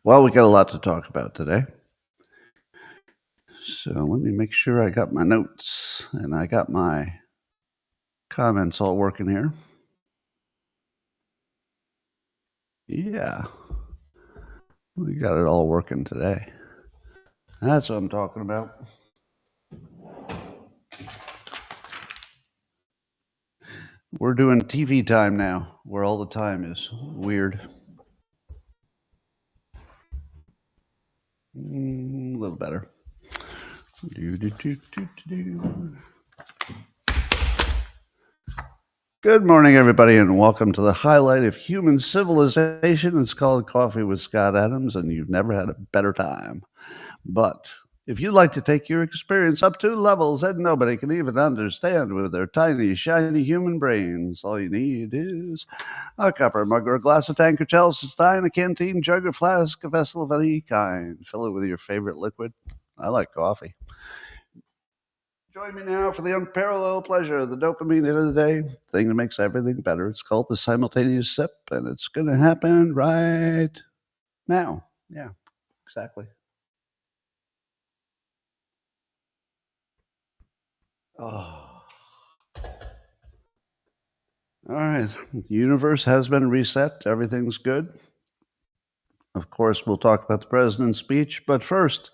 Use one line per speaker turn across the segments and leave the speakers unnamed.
Well, we got a lot to talk about today. So let me make sure I got my notes and I got my comments all working here. Yeah, we got it all working today. That's what I'm talking about. We're doing TV time now, where all the time is weird. A little better. Good morning, everybody, and welcome to the highlight of human civilization. It's called Coffee with Scott Adams, and you've never had a better time. But if you'd like to take your experience up to levels that nobody can even understand with their tiny, shiny human brains, all you need is a cup or a mug or a glass, of tank or chalice, stein, a canteen, jug or flask, a vessel of any kind. Fill it with your favorite liquid. I like coffee. Join me now for the unparalleled pleasure of the dopamine hit of the day, thing that makes everything better. It's called the simultaneous sip, and it's going to happen right now. Yeah, exactly. Oh. All right. The universe has been reset. Everything's good. Of course, we'll talk about the president's speech. But first,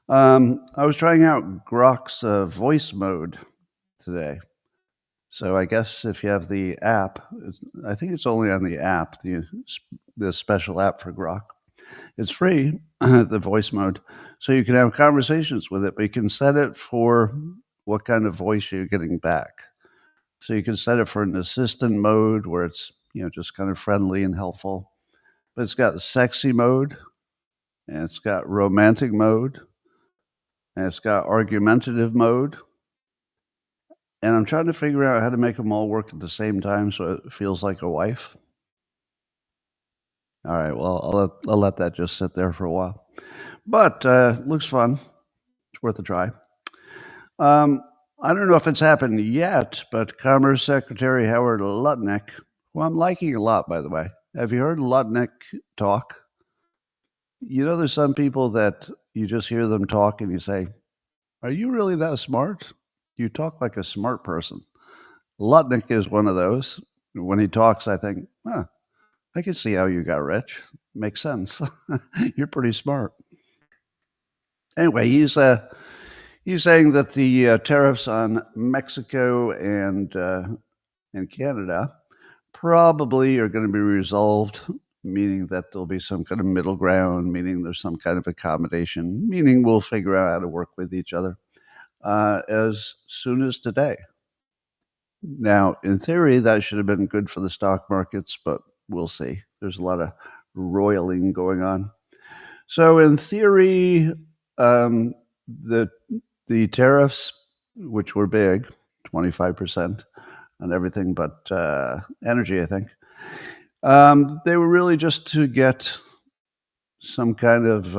I was trying out Grok's voice mode today. So I guess if you have the app, I think it's only on the app, the special app for Grok. It's free, the voice mode. So you can have conversations with it, but you can set it for what kind of voice you're getting back. So you can set it for an assistant mode where it's, just kind of friendly and helpful. But it's got sexy mode, and it's got romantic mode, and it's got argumentative mode. And I'm trying to figure out how to make them all work at the same time so it feels like a wife. All right, well, I'll let that just sit there for a while. But looks fun. It's worth a try. I don't know if it's happened yet, but Commerce Secretary Howard Lutnick, who I'm liking a lot, by the way. Have you heard Lutnick talk? There's some people that you just hear them talk and you say, are you really that smart? You talk like a smart person. Lutnick is one of those. When he talks, I think, I can see how you got rich. Makes sense. You're pretty smart. Anyway, he's saying that the tariffs on Mexico and Canada probably are going to be resolved, meaning that there'll be some kind of middle ground, meaning there's some kind of accommodation, meaning we'll figure out how to work with each other as soon as today. Now, in theory, that should have been good for the stock markets, but we'll see. There's a lot of roiling going on. So, in theory, the tariffs, which were big, 25% on everything but energy, I think, they were really just to get some kind of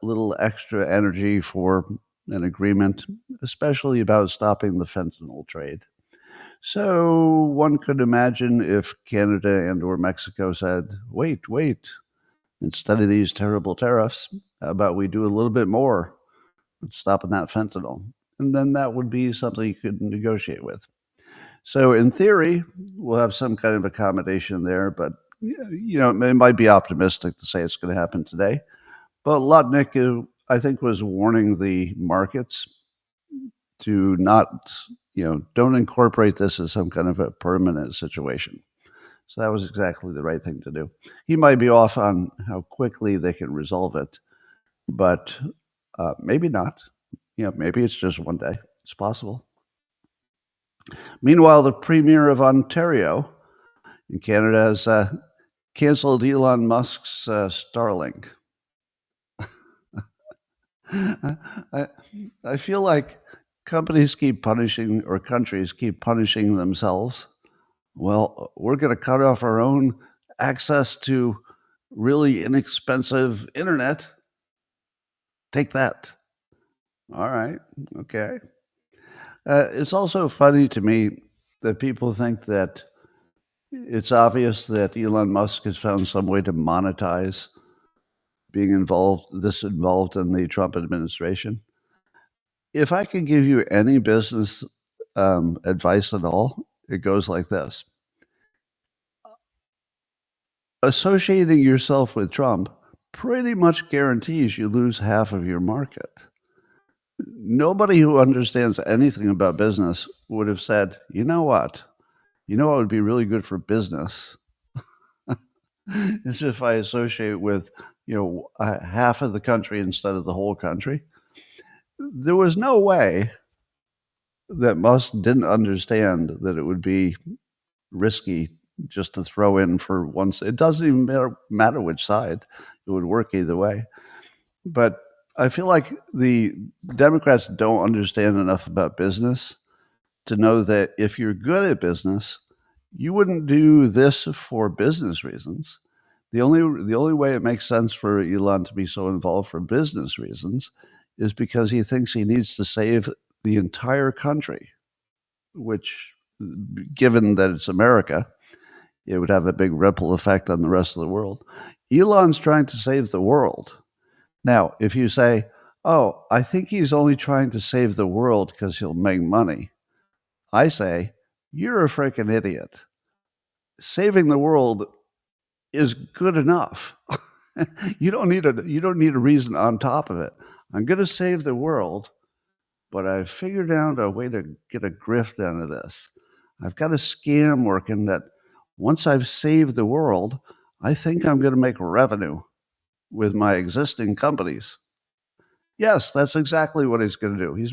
little extra energy for an agreement, especially about stopping the fentanyl trade. So one could imagine if Canada and or Mexico said, wait, instead of these terrible tariffs, how about we do a little bit more stopping that fentanyl? And then that would be something you could negotiate with. So in theory, we'll have some kind of accommodation there, but it might be optimistic to say it's going to happen today. But Lutnick, I think, was warning the markets to not, don't incorporate this as some kind of a permanent situation. So that was exactly the right thing to do. He might be off on how quickly they can resolve it, but maybe not. Maybe it's just one day. It's possible. Meanwhile, the Premier of Ontario in Canada has canceled Elon Musk's Starlink. I feel like companies keep punishing, or countries keep punishing themselves. Well, we're going to cut off our own access to really inexpensive internet. Take that. All right. Okay. It's also funny to me that people think that It's obvious that Elon Musk has found some way to monetize being involved in the Trump administration. If I can give you any business advice at all, it goes like this. Associating yourself with Trump pretty much guarantees you lose half of your market. Nobody who understands anything about business would have said, you know what? You know what would be really good for business is if I associate with, half of the country instead of the whole country. There was no way that Musk didn't understand that it would be risky just to throw in for once. It doesn't even matter which side. It would work either way. But I feel like the Democrats don't understand enough about business to know that if you're good at business, you wouldn't do this for business reasons. The only way it makes sense for Elon to be so involved for business reasons is because he thinks he needs to save the entire country, which, given that it's America, it would have a big ripple effect on the rest of the world. Elon's trying to save the world. Now, if you say, oh, I think he's only trying to save the world because he'll make money, I say, you're a freaking idiot. Saving the world is good enough. You don't need a reason on top of it. I'm going to save the world, but I've figured out a way to get a grift out of this. I've got a scam working that once I've saved the world, I think I'm going to make revenue with my existing companies. Yes, that's exactly what he's going to do. He's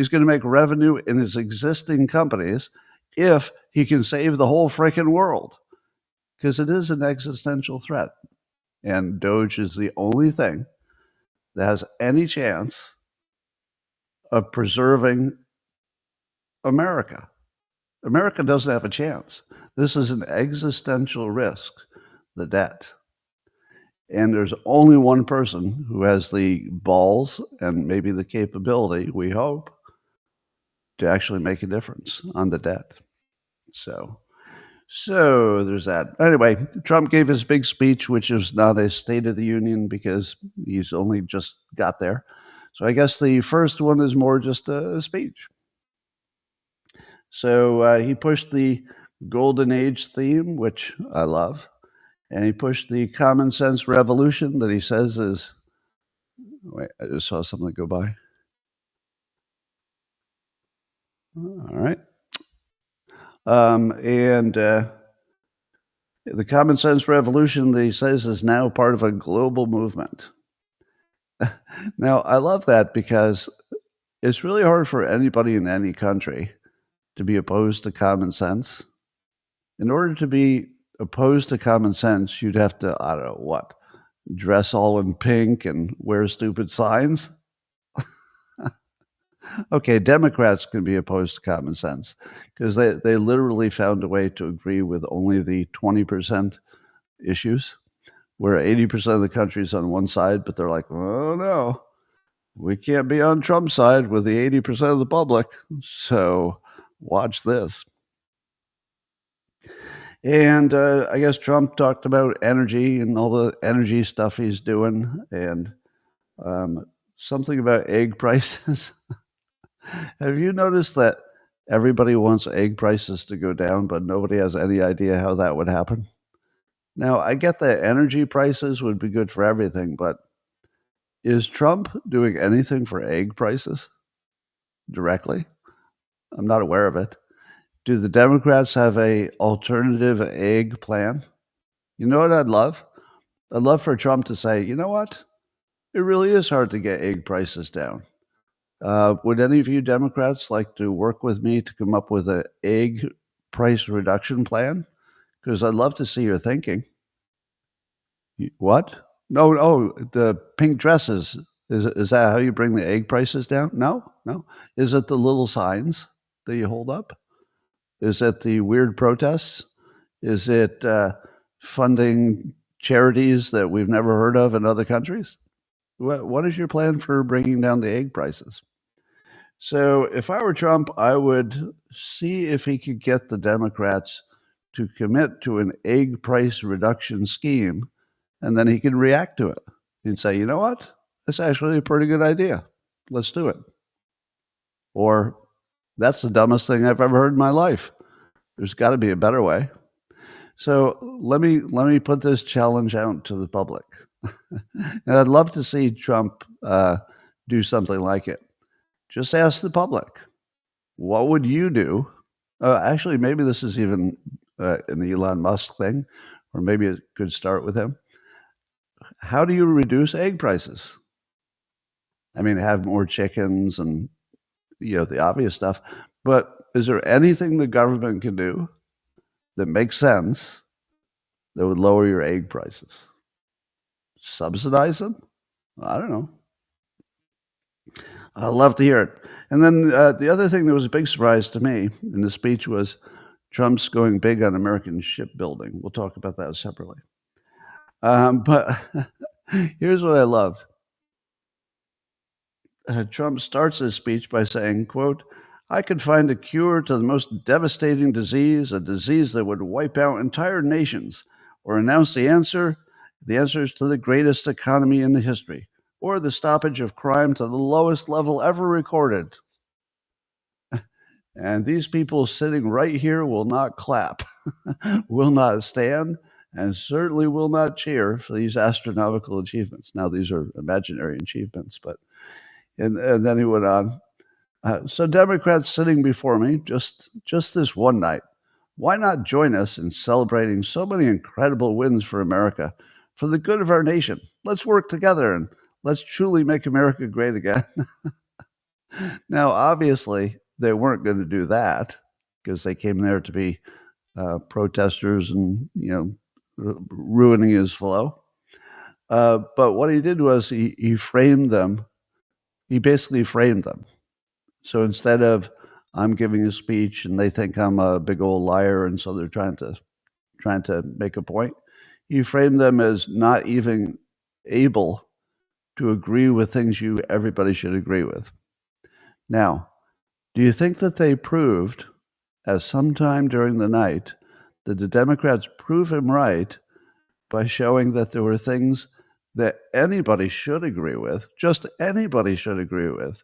going to make revenue in his existing companies if he can save the whole freaking world, because it is an existential threat. And DOGE is the only thing that has any chance of preserving America. America doesn't have a chance. This is an existential risk, the debt. And there's only one person who has the balls and maybe the capability, we hope, to actually make a difference on the debt. So there's that. Anyway, Trump gave his big speech, which is not a State of the Union because he's only just got there. So I guess the first one is more just a speech. So he pushed the Golden Age theme, which I love. And he pushed the common sense revolution that he says is, wait, I just saw something go by. All right. And the common sense revolution that he says is now part of a global movement. Now, I love that because it's really hard for anybody in any country to be opposed to common sense. In order to be opposed to common sense, you'd have to, I don't know what, dress all in pink and wear stupid signs. Okay, Democrats can be opposed to common sense because they literally found a way to agree with only the 20% issues, where 80% of the country is on one side, but they're like, oh no, we can't be on Trump's side with the 80% of the public. So watch this. And I guess Trump talked about energy and all the energy stuff he's doing, and something about egg prices. Have you noticed that everybody wants egg prices to go down, but nobody has any idea how that would happen? Now, I get that energy prices would be good for everything, but is Trump doing anything for egg prices directly? I'm not aware of it. Do the Democrats have a alternative egg plan? You know what I'd love? I'd love for Trump to say, you know what? It really is hard to get egg prices down. Would any of you Democrats like to work with me to come up with an egg price reduction plan? Because I'd love to see your thinking. What? No, the pink dresses. Is that how you bring the egg prices down? No. Is it the little signs that you hold up? Is it the weird protests? Is it funding charities that we've never heard of in other countries? What is your plan for bringing down the egg prices? So if I were Trump, I would see if he could get the Democrats to commit to an egg price reduction scheme, and then he can react to it. He'd say, you know what? That's actually a pretty good idea. Let's do it. Or, that's the dumbest thing I've ever heard in my life. There's got to be a better way. So let me put this challenge out to the public. And I'd love to see Trump do something like it. Just ask the public, what would you do? Actually, maybe this is even an Elon Musk thing, or maybe it could start with him. How do you reduce egg prices? I mean, have more chickens and, the obvious stuff. But is there anything the government can do that makes sense that would lower your egg prices? Subsidize them? I don't know. I'd love to hear it. And then the other thing that was a big surprise to me in the speech was Trump's going big on American shipbuilding. We'll talk about that separately. But here's what I loved. Trump starts his speech by saying, quote, I could find a cure to the most devastating disease, a disease that would wipe out entire nations, or announce the answers to the greatest economy in the history, or the stoppage of crime to the lowest level ever recorded. And these people sitting right here will not clap, will not stand, and certainly will not cheer for these astronomical achievements. Now, these are imaginary achievements, but and then he went on. So Democrats sitting before me just this one night, why not join us in celebrating so many incredible wins for America, for the good of our nation? Let's work together and let's truly make America great again. Now, obviously, they weren't going to do that because they came there to be protesters and, ruining his flow. But what he did was he framed them. He basically framed them. So instead of I'm giving a speech and they think I'm a big old liar, and so they're trying to make a point, you frame them as not even able to agree with things everybody should agree with. Now, do you think that they proved, as sometime during the night, that the Democrats prove him right by showing that there were things that anybody should agree with, just anybody should agree with?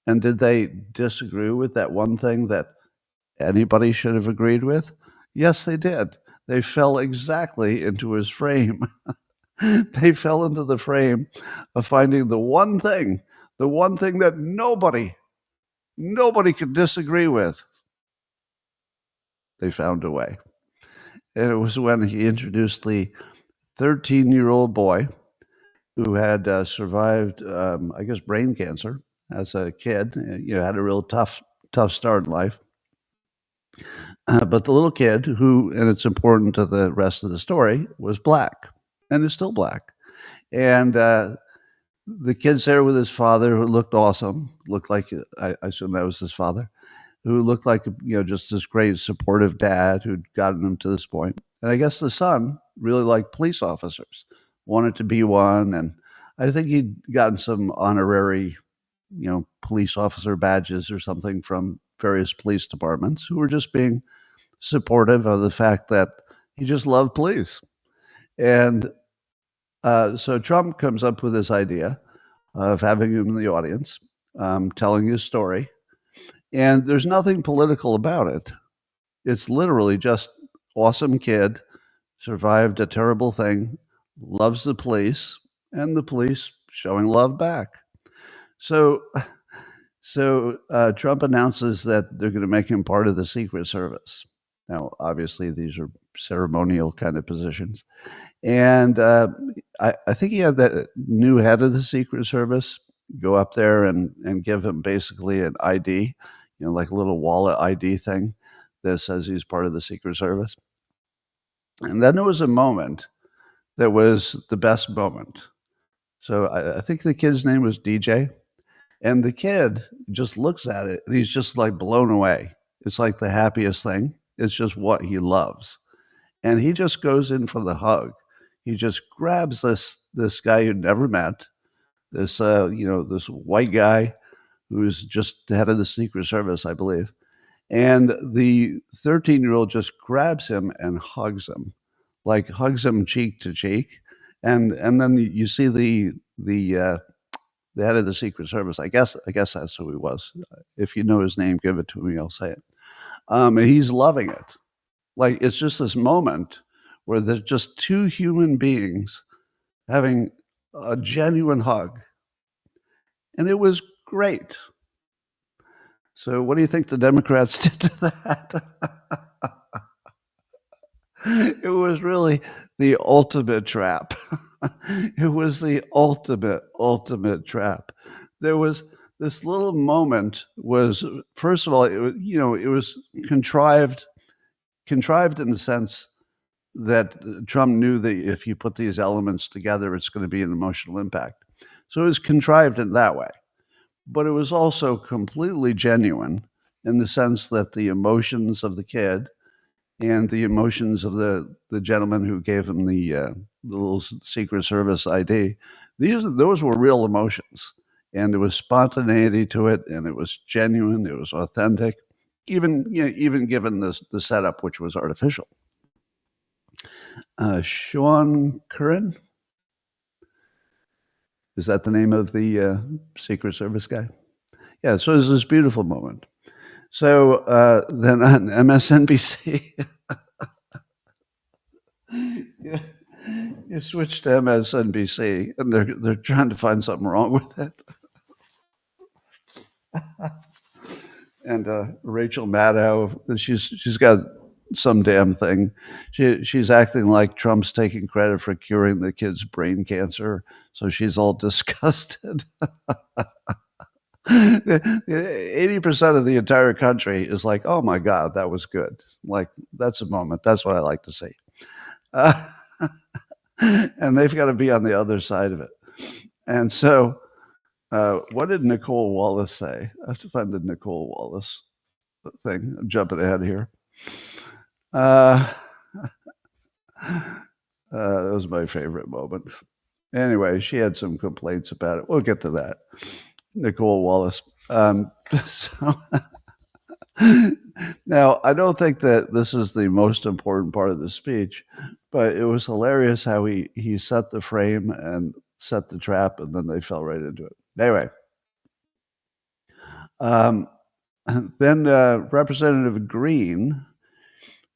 And did they disagree with that one thing that anybody should have agreed with? Yes, they did. They fell exactly into his frame. They fell into the frame of finding the one thing that nobody could disagree with. They found a way. And it was when he introduced the 13-year-old boy who had survived, brain cancer as a kid. Had a real tough start in life. But the little kid who, and it's important to the rest of the story, was black and is still black. And the kid's there with his father, who looked awesome, looked like, I assume that was his father, who looked like, just this great supportive dad who'd gotten him to this point. And I guess the son really liked police officers, wanted to be one. And I think he'd gotten some honorary, police officer badges or something from various police departments who were just being supportive of the fact that he just loved police. And so Trump comes up with this idea of having him in the audience, telling his story. And there's nothing political about it. It's literally just awesome kid, survived a terrible thing, loves the police, and the police showing love back. So Trump announces that they're going to make him part of the Secret Service. Now, obviously, these are ceremonial kind of positions. And I think he had that new head of the Secret Service go up there and give him basically an ID, like a little wallet ID thing that says he's part of the Secret Service. And then there was a moment that was the best moment. So I think the kid's name was DJ. And the kid just looks at it and he's just like blown away. It's like the happiest thing. It's just what he loves. And he just goes in for the hug. He just grabs this guy you'd never met, this this white guy who's just the head of the Secret Service, I believe. And the 13-year-old just grabs him and hugs him, like hugs him cheek to cheek. And then you see the head of the Secret Service. I guess that's who he was. If you know his name, give it to me. I'll say it. And he's loving it. Like, it's just this moment where there's just two human beings having a genuine hug, and it was great. So, what do you think the Democrats did to that? It was really the ultimate trap. It was the ultimate trap. There was this little moment was, first of all, it was contrived in the sense that Trump knew that if you put these elements together, it's going to be an emotional impact. So it was contrived in that way. But it was also completely genuine in the sense that the emotions of the kid and the emotions of the gentleman who gave him the little Secret Service ID, those were real emotions. And there was spontaneity to it, and it was genuine, it was authentic, even given the setup, which was artificial. Sean Curran, is that the name of the Secret Service guy? Yeah, so it was this beautiful moment. So then on MSNBC, you switch to MSNBC, and they're trying to find something wrong with it. And Rachel Maddow, she's got some damn thing. She's acting like Trump's taking credit for curing the kid's brain cancer, so she's all disgusted. 80% of the entire country is like, "Oh my God, that was good." Like, that's a moment. That's what I like to see. And they've got to be on the other side of it. And so, what did Nicole Wallace say? I have to find the Nicole Wallace thing. I'm jumping ahead here. That was my favorite moment. Anyway, she had some complaints about it. We'll get to that. Nicole Wallace. So now, I don't think that this is the most important part of the speech, but it was hilarious how he set the frame and set the trap, and then they fell right into it. Anyway, then Representative Green,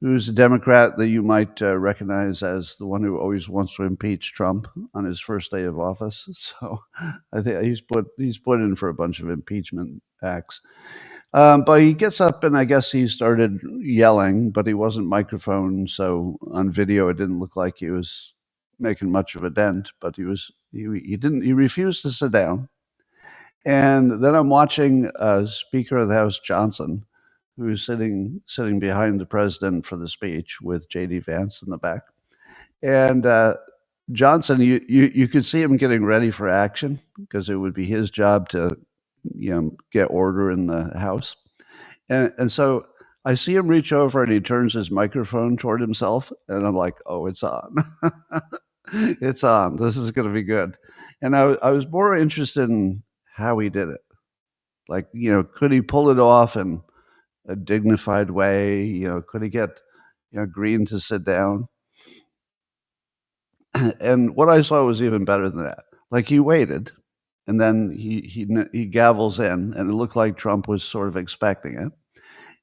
who's a Democrat that you might recognize as the one who always wants to impeach Trump on his first day of office. So I think he's put in for a bunch of impeachment acts. But he gets up, and I guess he started yelling, but he wasn't microphoned, so on video it didn't look like he was making much of a dent. But he refused to sit down. And then I'm watching Speaker of the House Johnson, who's sitting behind the president for the speech with J.D. Vance in the back. And Johnson, you could see him getting ready for action because it would be his job to, get order in the House. And so I see him reach over and he turns his microphone toward himself, and I'm like, oh, it's on. It's on. This is going to be good. And I was more interested in how he did it. Like, could he pull it off in a dignified way? Could he get, Green to sit down? And what I saw was even better than that. Like, he waited, and then he gavels in, and it looked like Trump was sort of expecting it.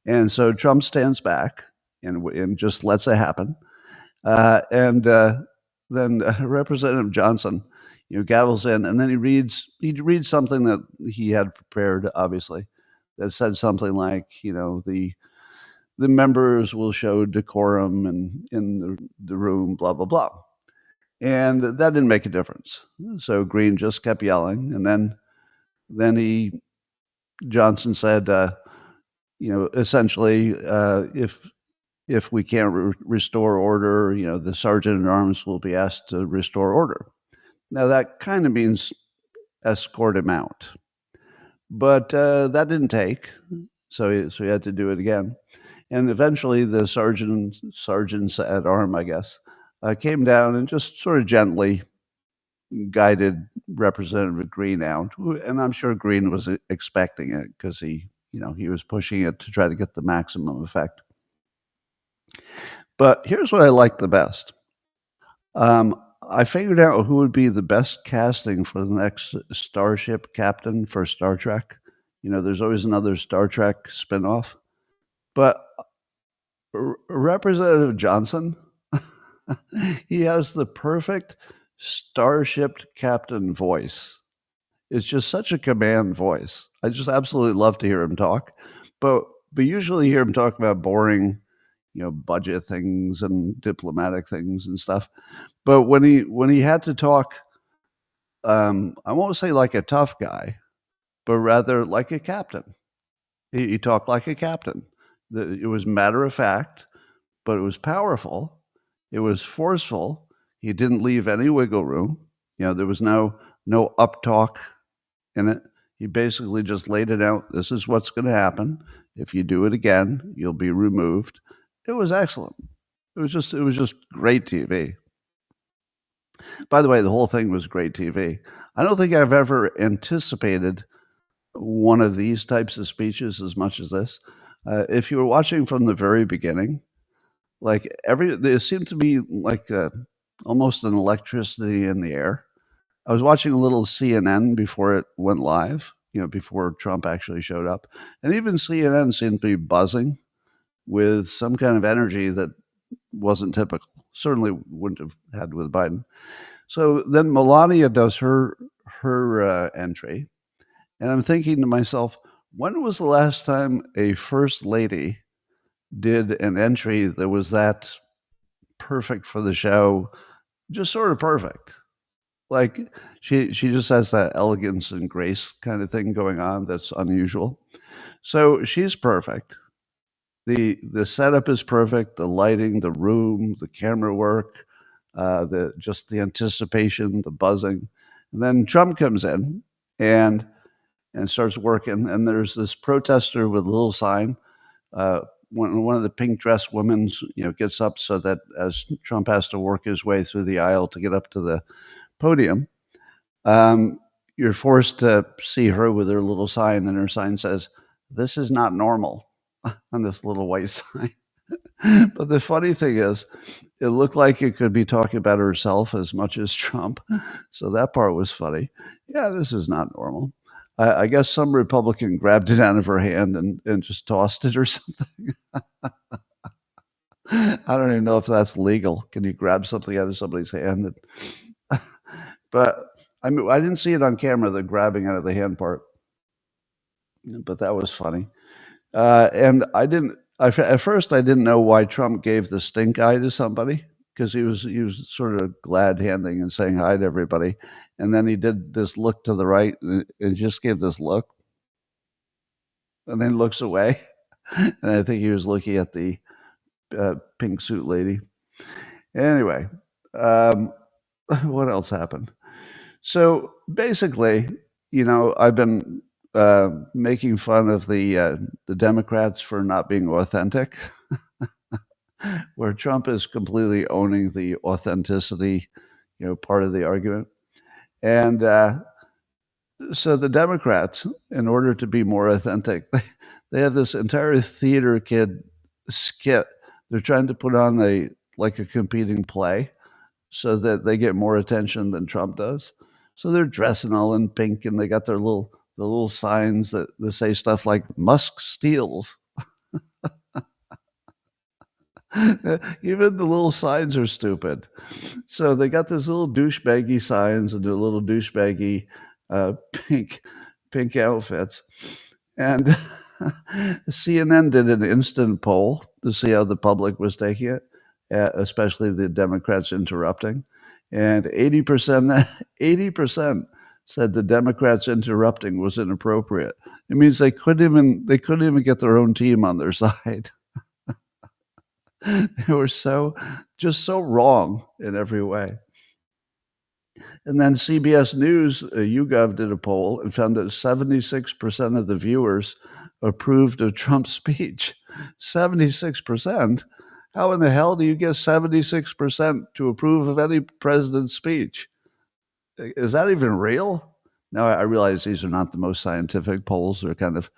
And so Trump stands back and just lets it happen. And then Representative Johnson, gavels in, and then he reads something that he had prepared, obviously, that said something like, the members will show decorum in the room, blah, blah, blah. And that didn't make a difference. So Green just kept yelling. And then Johnson said, essentially, if we can't restore order, the sergeant at arms will be asked to restore order. Now, that kind of means escort him out. But that didn't take, so he had to do it again. And eventually the sergeants at arm, I guess, came down and just sort of gently guided Representative Green out. And I'm sure Green was expecting it because he he was pushing it to try to get the maximum effect. But here's what I like the best. I figured out who would be the best casting for the next starship captain for Star Trek. There's always another Star Trek spinoff. But Representative Johnson, he has the perfect starship captain voice. It's just such a command voice. I just absolutely love to hear him talk. But usually hear him talk about boring, budget things and diplomatic things and stuff. But when he had to talk, I won't say like a tough guy, but rather like a captain. He talked like a captain. It was matter of fact, but it was powerful. It was forceful. He didn't leave any wiggle room. There was no up talk in it. He basically just laid it out. This is what's going to happen. If you do it again, you'll be removed. It was excellent. It was just great TV. By the way, the whole thing was great TV. I don't think I've ever anticipated one of these types of speeches as much as this. If you were watching from the very beginning, there seemed to be like almost an electricity in the air. I was watching a little CNN before it went live, before Trump actually showed up. And even CNN seemed to be buzzing with some kind of energy that wasn't typical. Certainly wouldn't have had with Biden. So then Melania does her entry. And I'm thinking to myself, when was the last time a first lady did an entry that was that perfect for the show? Just sort of perfect. Like she just has that elegance and grace kind of thing going on that's unusual. So she's perfect. The setup is perfect. The lighting, the room, the camera work, the anticipation, the buzzing. And then Trump comes in and starts working. And there's this protester with a little sign. One of the pink dress women, gets up so that as Trump has to work his way through the aisle to get up to the podium, you're forced to see her with her little sign, and her sign says, "This is not normal," on this little white sign. But the funny thing is, it looked like it could be talking about herself as much as Trump. So that part was funny. Yeah, this is not normal. I guess some Republican grabbed it out of her hand and just tossed it or something. I don't even know if that's legal. Can you grab something out of somebody's hand? But I didn't see it on camera, the grabbing out of the hand part. But that was funny. And at first I didn't know why Trump gave the stink eye to somebody, because he was sort of glad handing and saying hi to everybody. And then he did this look to the right and just gave this look and then looks away. And I think he was looking at the pink suit lady. Anyway, what else happened? So basically, I've been making fun of the Democrats for not being authentic, where Trump is completely owning the authenticity, part of the argument. And so the Democrats, in order to be more authentic, they have this entire theater kid skit. They're trying to put on a competing play so that they get more attention than Trump does. So they're dressing all in pink, and they got their little signs that say stuff like "Musk steals." Even the little signs are stupid. So they got these little douchebaggy signs and their little douchebaggy pink outfits. And CNN did an instant poll to see how the public was taking it, especially the Democrats interrupting. And 80% said the Democrats interrupting was inappropriate. It means they couldn't even get their own team on their side. They were just so wrong in every way. And then CBS News, YouGov did a poll and found that 76% of the viewers approved of Trump's speech. 76%? How in the hell do you get 76% to approve of any president's speech? Is that even real? Now, I realize these are not the most scientific polls. They're kind of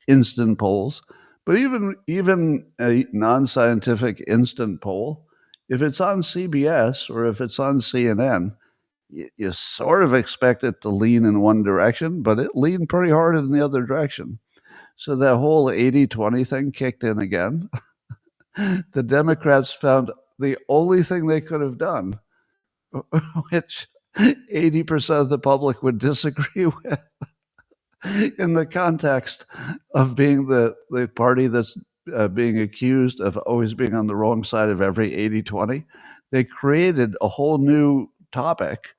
instant polls. But even a non-scientific instant poll, if it's on CBS or if it's on CNN, you sort of expect it to lean in one direction, but it leaned pretty hard in the other direction. So that whole 80-20 thing kicked in again. The Democrats found the only thing they could have done, which 80% of the public would disagree with, in the context of being the party that's being accused of always being on the wrong side of every 80-20. They created a whole new topic,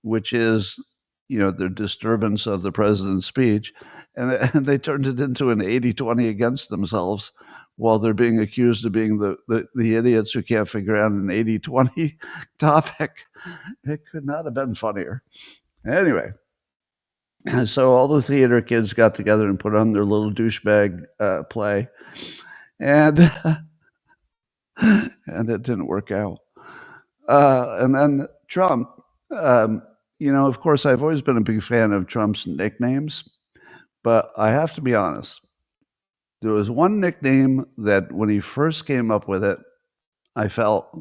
which is, the disturbance of the president's speech, and they turned it into an 80-20 against themselves, while they're being accused of being the idiots who can't figure out an 80-20 topic. It could not have been funnier. Anyway, so all the theater kids got together and put on their little douchebag play, and and it didn't work out. And then Trump, of course, I've always been a big fan of Trump's nicknames, but I have to be honest. There was one nickname that when he first came up with it, I felt,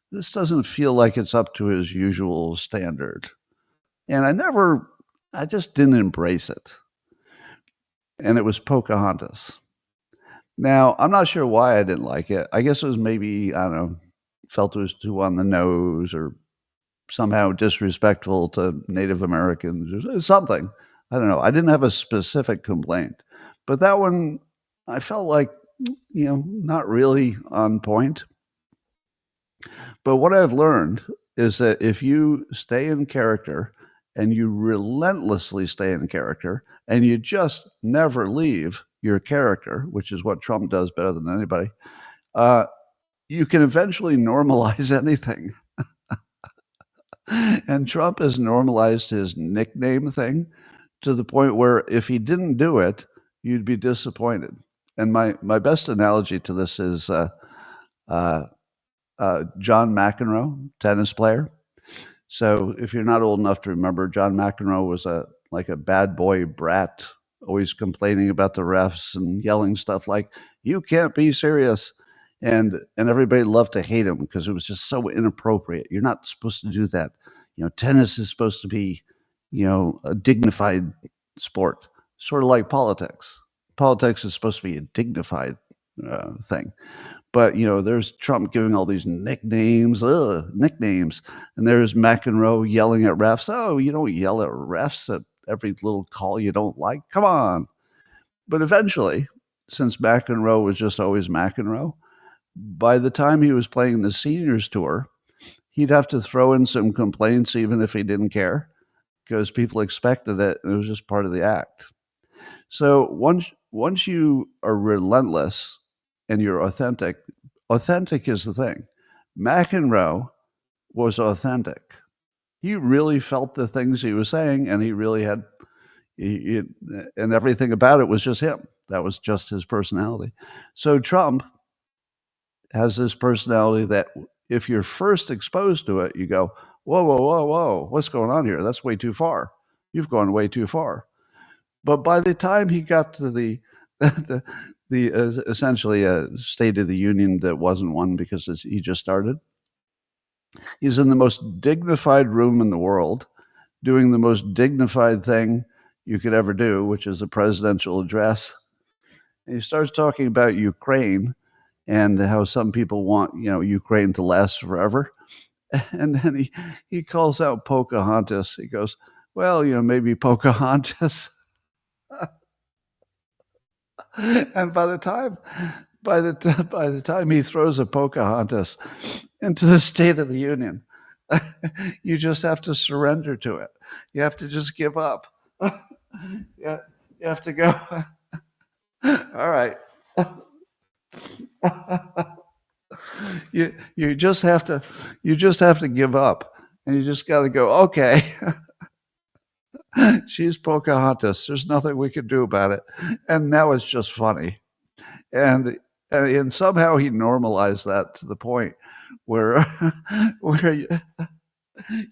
this doesn't feel like it's up to his usual standard. And I just didn't embrace it. And it was Pocahontas. Now, I'm not sure why I didn't like it. I guess it was maybe, I don't know, felt it was too on the nose or somehow disrespectful to Native Americans or something. I don't know. I didn't have a specific complaint. But that one, I felt like, not really on point. But what I've learned is that if you stay in character and you relentlessly stay in character and you just never leave your character, which is what Trump does better than anybody, you can eventually normalize anything. And Trump has normalized his nickname thing to the point where if he didn't do it, you'd be disappointed. And my best analogy to this is John McEnroe, tennis player. So if you're not old enough to remember, John McEnroe was like a bad boy brat, always complaining about the refs and yelling stuff like, "You can't be serious." And everybody loved to hate him because it was just so inappropriate. You're not supposed to do that. Tennis is supposed to be, a dignified sport, sort of like politics. Politics is supposed to be a dignified thing. But, there's Trump giving all these nicknames, and there's McEnroe yelling at refs. Oh, you don't yell at refs at every little call you don't like. Come on. But eventually, since McEnroe was just always McEnroe, by the time he was playing the seniors tour, he'd have to throw in some complaints even if he didn't care, because people expected it, and it was just part of the act. So once you are relentless and you're authentic is the thing. McEnroe was authentic. He really felt the things he was saying, and he really had, and everything about it was just him. That was just his personality. So Trump has this personality that if you're first exposed to it, you go, whoa, whoa, whoa, whoa, what's going on here? That's way too far. You've gone way too far. But by the time he got to the essentially a State of the Union that wasn't one because he just started, he's in the most dignified room in the world, doing the most dignified thing you could ever do, which is a presidential address. And he starts talking about Ukraine and how some people want, Ukraine to last forever. And then he calls out Pocahontas. He goes, well, maybe Pocahontas. And by the time he throws a Pocahontas into the State of the Union, you just have to surrender to it. You have to just give up. You have to go. All right. You just have to give up, and you just got to go, okay. She's Pocahontas. There's nothing we can do about it. And now it's just funny. And somehow he normalized that to the point where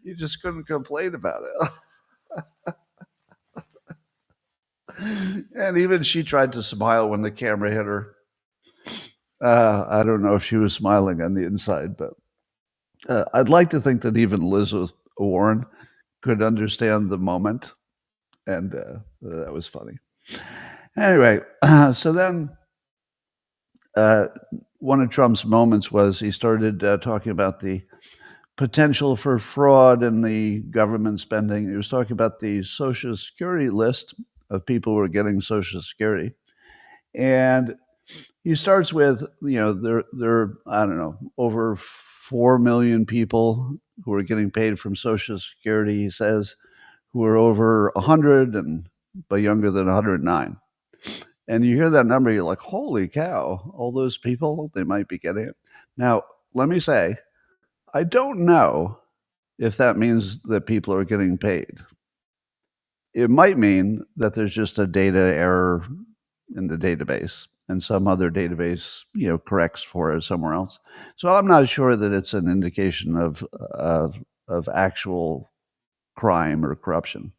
you just couldn't complain about it. And even she tried to smile when the camera hit her. I don't know if she was smiling on the inside, but I'd like to think that even Elizabeth Warren could understand the moment, and that was funny. Anyway, so then one of Trump's moments was he started talking about the potential for fraud in the government spending. He was talking about the Social Security list of people who are getting Social Security. And he starts with, there are, I don't know, over 4 million people who are getting paid from Social Security, he says, who are over 100 but younger than 109. And you hear that number, you're like, holy cow, all those people, they might be getting it. Now, let me say, I don't know if that means that people are getting paid. It might mean that there's just a data error in the database and some other database, corrects for it somewhere else. So I'm not sure that it's an indication of actual crime or corruption.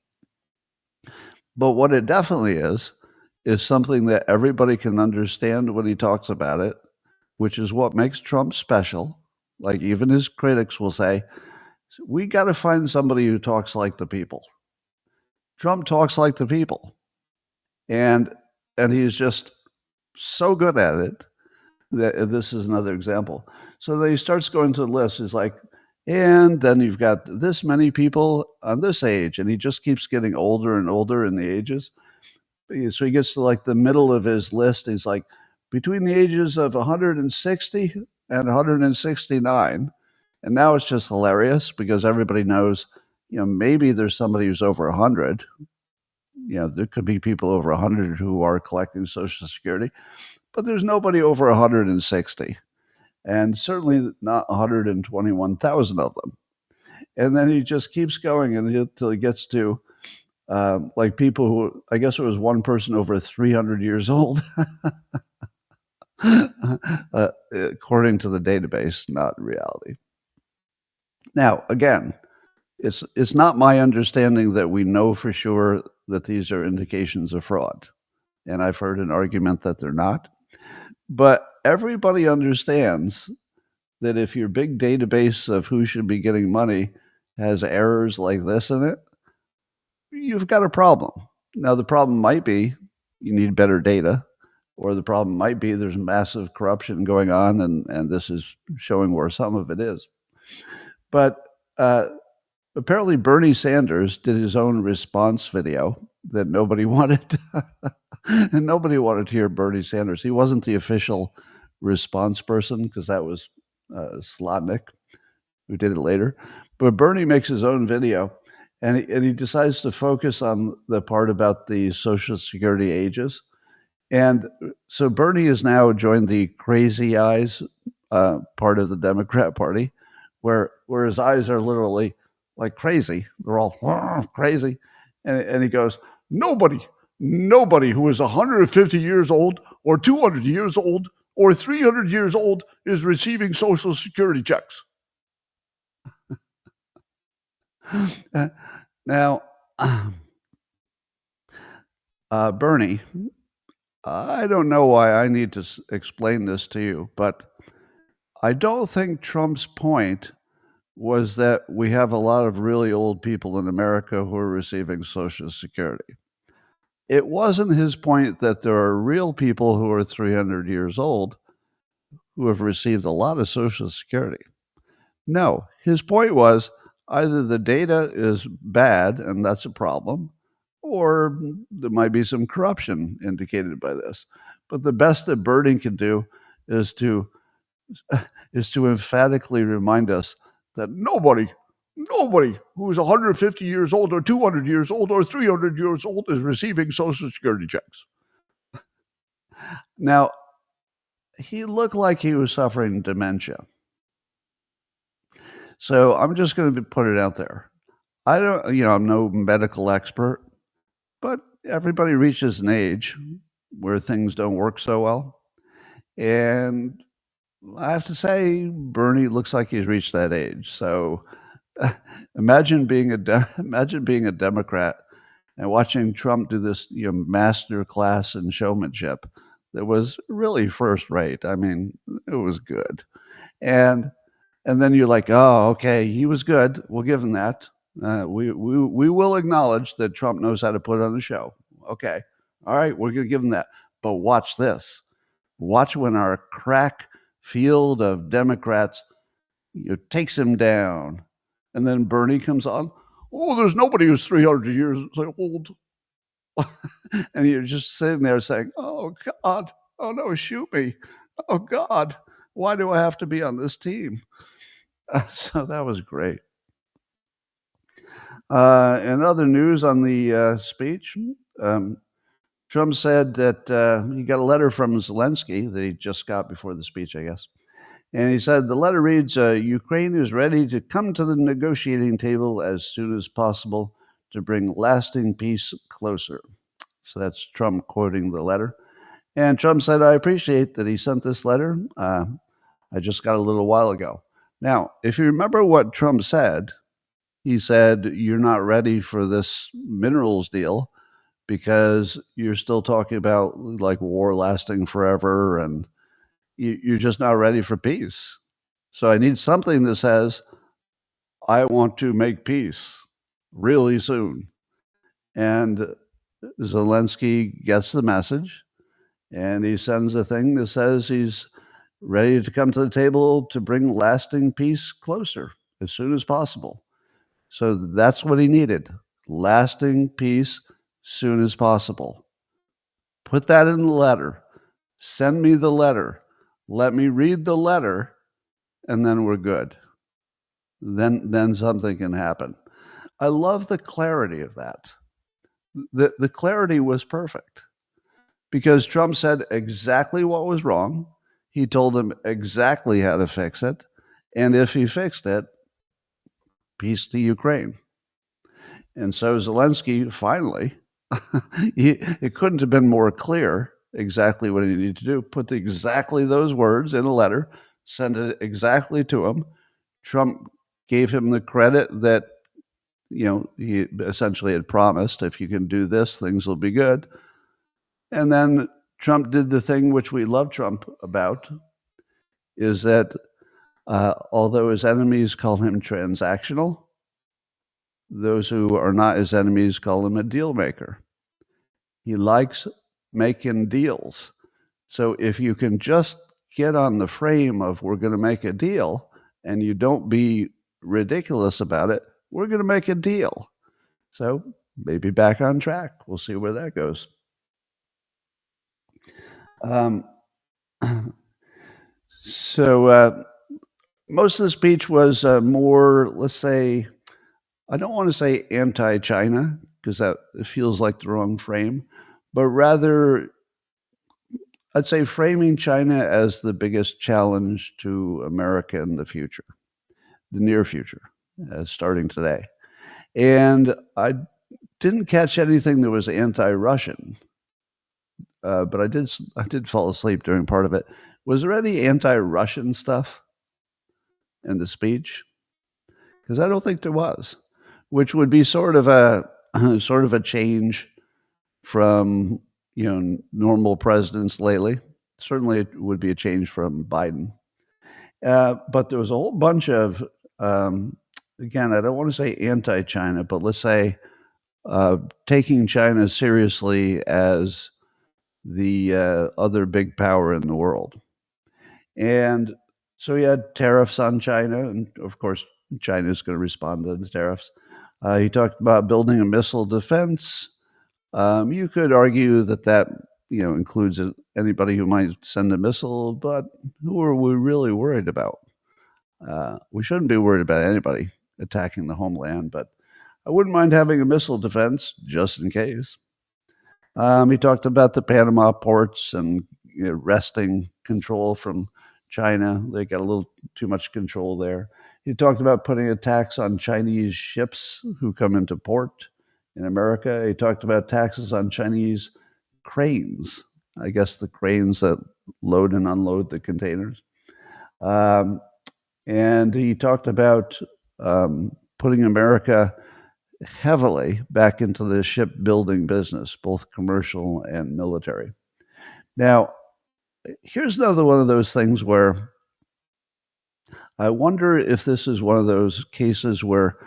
But what it definitely is something that everybody can understand when he talks about it, which is what makes Trump special. Like even his critics will say, we got to find somebody who talks like the people. Trump talks like the people. And he's just so good at it that this is another example. So then he starts going to the list. He's like, and then you've got this many people on this age. And he just keeps getting older and older in the ages. So he gets to like the middle of his list. He's like, between the ages of 160 and 169. And now it's just hilarious because everybody knows, maybe there's somebody who's over 100. There could be people over 100 who are collecting Social Security, but there's nobody over 160, and certainly not 121,000 of them. And then he just keeps going until he gets to like people who, I guess it was one person over 300 years old, according to the database, not reality. Now, again, it's not my understanding that we know for sure that these are indications of fraud. And I've heard an argument that they're not. But everybody understands that if your big database of who should be getting money has errors like this in it, you've got a problem. Now, the problem might be you need better data, or the problem might be there's massive corruption going on, and this is showing where some of it is. But apparently Bernie Sanders did his own response video that nobody wanted. And nobody wanted to hear Bernie Sanders. He wasn't the official response person because that was Slotnick, who did it later. But Bernie makes his own video, and he decides to focus on the part about the Social Security ages. And so Bernie has now joined the crazy eyes part of the Democrat Party, where his eyes are literally like crazy. They're all crazy. And he goes, nobody who is 150 years old or 200 years old or 300 years old is receiving Social Security checks. Now, Bernie, I don't know why I need to explain this to you, but I don't think Trump's point was that we have a lot of really old people in America who are receiving Social Security. It wasn't his point that there are real people who are 300 years old who have received a lot of Social Security. No, his point was either the data is bad and that's a problem, or there might be some corruption indicated by this. But the best that Bernie can do is to emphatically remind us that nobody who is 150 years old or 200 years old or 300 years old is receiving Social Security checks. Now, he looked like he was suffering dementia. So I'm just going to put it out there. I'm no medical expert, but everybody reaches an age where things don't work so well. And I have to say, Bernie looks like he's reached that age. So imagine being a Democrat and watching Trump do this master class in showmanship that was really first rate. I mean, it was good. And then you're like, oh, okay, he was good. We'll give him that. We will acknowledge that Trump knows how to put on a show. Okay. All right, we're going to give him that. But watch this. Watch when our crack field of Democrats takes him down. And then Bernie comes on. Oh, there's nobody who's 300 years old. And you're just sitting there saying, oh, God. Oh, no, shoot me. Oh, God. Why do I have to be on this team? So that was great. In other news on the speech, Trump said that he got a letter from Zelensky that he just got before the speech, I guess. And he said the letter reads, Ukraine is ready to come to the negotiating table as soon as possible to bring lasting peace closer. So that's Trump quoting the letter. And Trump said, I appreciate that he sent this letter. I just got a little while ago. Now, if you remember what Trump said, he said, you're not ready for this minerals deal because you're still talking about like war lasting forever and you're just not ready for peace. So I need something that says, I want to make peace really soon. And Zelensky gets the message and he sends a thing that says he's ready to come to the table to bring lasting peace closer as soon as possible. So that's what he needed. Lasting peace soon as possible. Put that in the letter. Send me the letter. Let me read the letter, and then we're good. Then something can happen. I love the clarity of that. The clarity was perfect because Trump said exactly what was wrong. He told him exactly how to fix it. And if he fixed it, peace to Ukraine. And so Zelensky finally, it couldn't have been more clear exactly what he needed to do. Put exactly those words in a letter, send it exactly to him. Trump gave him the credit that, he essentially had promised, if you can do this, things will be good. And then Trump did the thing which we love Trump about, is that although his enemies call him transactional, those who are not his enemies call him a deal maker. He likes making deals. So if you can just get on the frame of we're going to make a deal and you don't be ridiculous about it, we're going to make a deal. So maybe back on track. We'll see where that goes. So most of the speech was more, let's say, I don't want to say anti-China because that feels like the wrong frame, but rather I'd say framing China as the biggest challenge to America in the future, the near future, starting today. And I didn't catch anything that was anti-Russian, but I did fall asleep during part of it. Was there any anti-Russian stuff in the speech? Because I don't think there was, which would be sort of a change from normal presidents lately. Certainly, it would be a change from Biden. But there was a whole bunch of, again, I don't want to say anti-China, but let's say taking China seriously as the other big power in the world. And so he had tariffs on China, and of course, China is going to respond to the tariffs. He talked about building a missile defense. You could argue that includes anybody who might send a missile, but who are we really worried about? We shouldn't be worried about anybody attacking the homeland, but I wouldn't mind having a missile defense just in case. He talked about the Panama ports and wresting control from China. They got a little too much control there. He talked about putting a tax on Chinese ships who come into port in America. He talked about taxes on Chinese cranes, I guess the cranes that load and unload the containers. And he talked about putting America heavily back into the shipbuilding business, both commercial and military. Now, here's another one of those things where I wonder if this is one of those cases where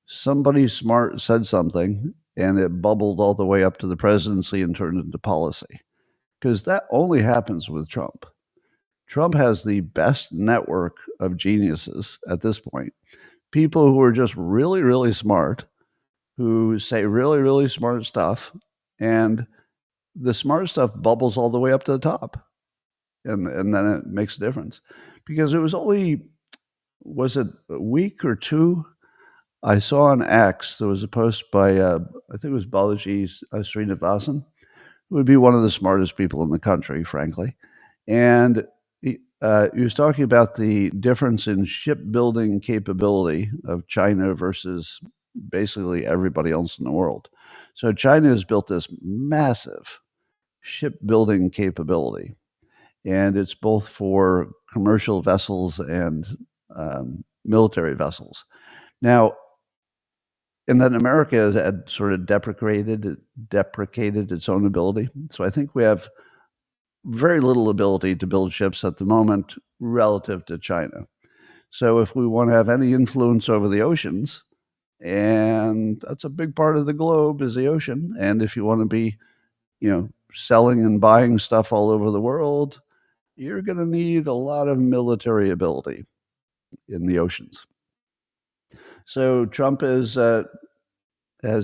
somebody smart said something and it bubbled all the way up to the presidency and turned into policy. Because that only happens with Trump. Trump has the best network of geniuses at this point. People who are just really, really smart, who say really, really smart stuff, and the smart stuff bubbles all the way up to the top. And then it makes a difference. Because it was only, was it a week or two? I saw on X, there was a post by, I think it was Balaji Srinivasan, who would be one of the smartest people in the country, frankly. And he was talking about the difference in shipbuilding capability of China versus basically everybody else in the world. So China has built this massive shipbuilding capability, and it's both for commercial vessels and military vessels. Now, and then America had sort of deprecated its own ability. So I think we have very little ability to build ships at the moment relative to China. So if we want to have any influence over the oceans, and that's a big part of the globe is the ocean, and if you want to be, selling and buying stuff all over the world, you're going to need a lot of military ability in the oceans. So Trump has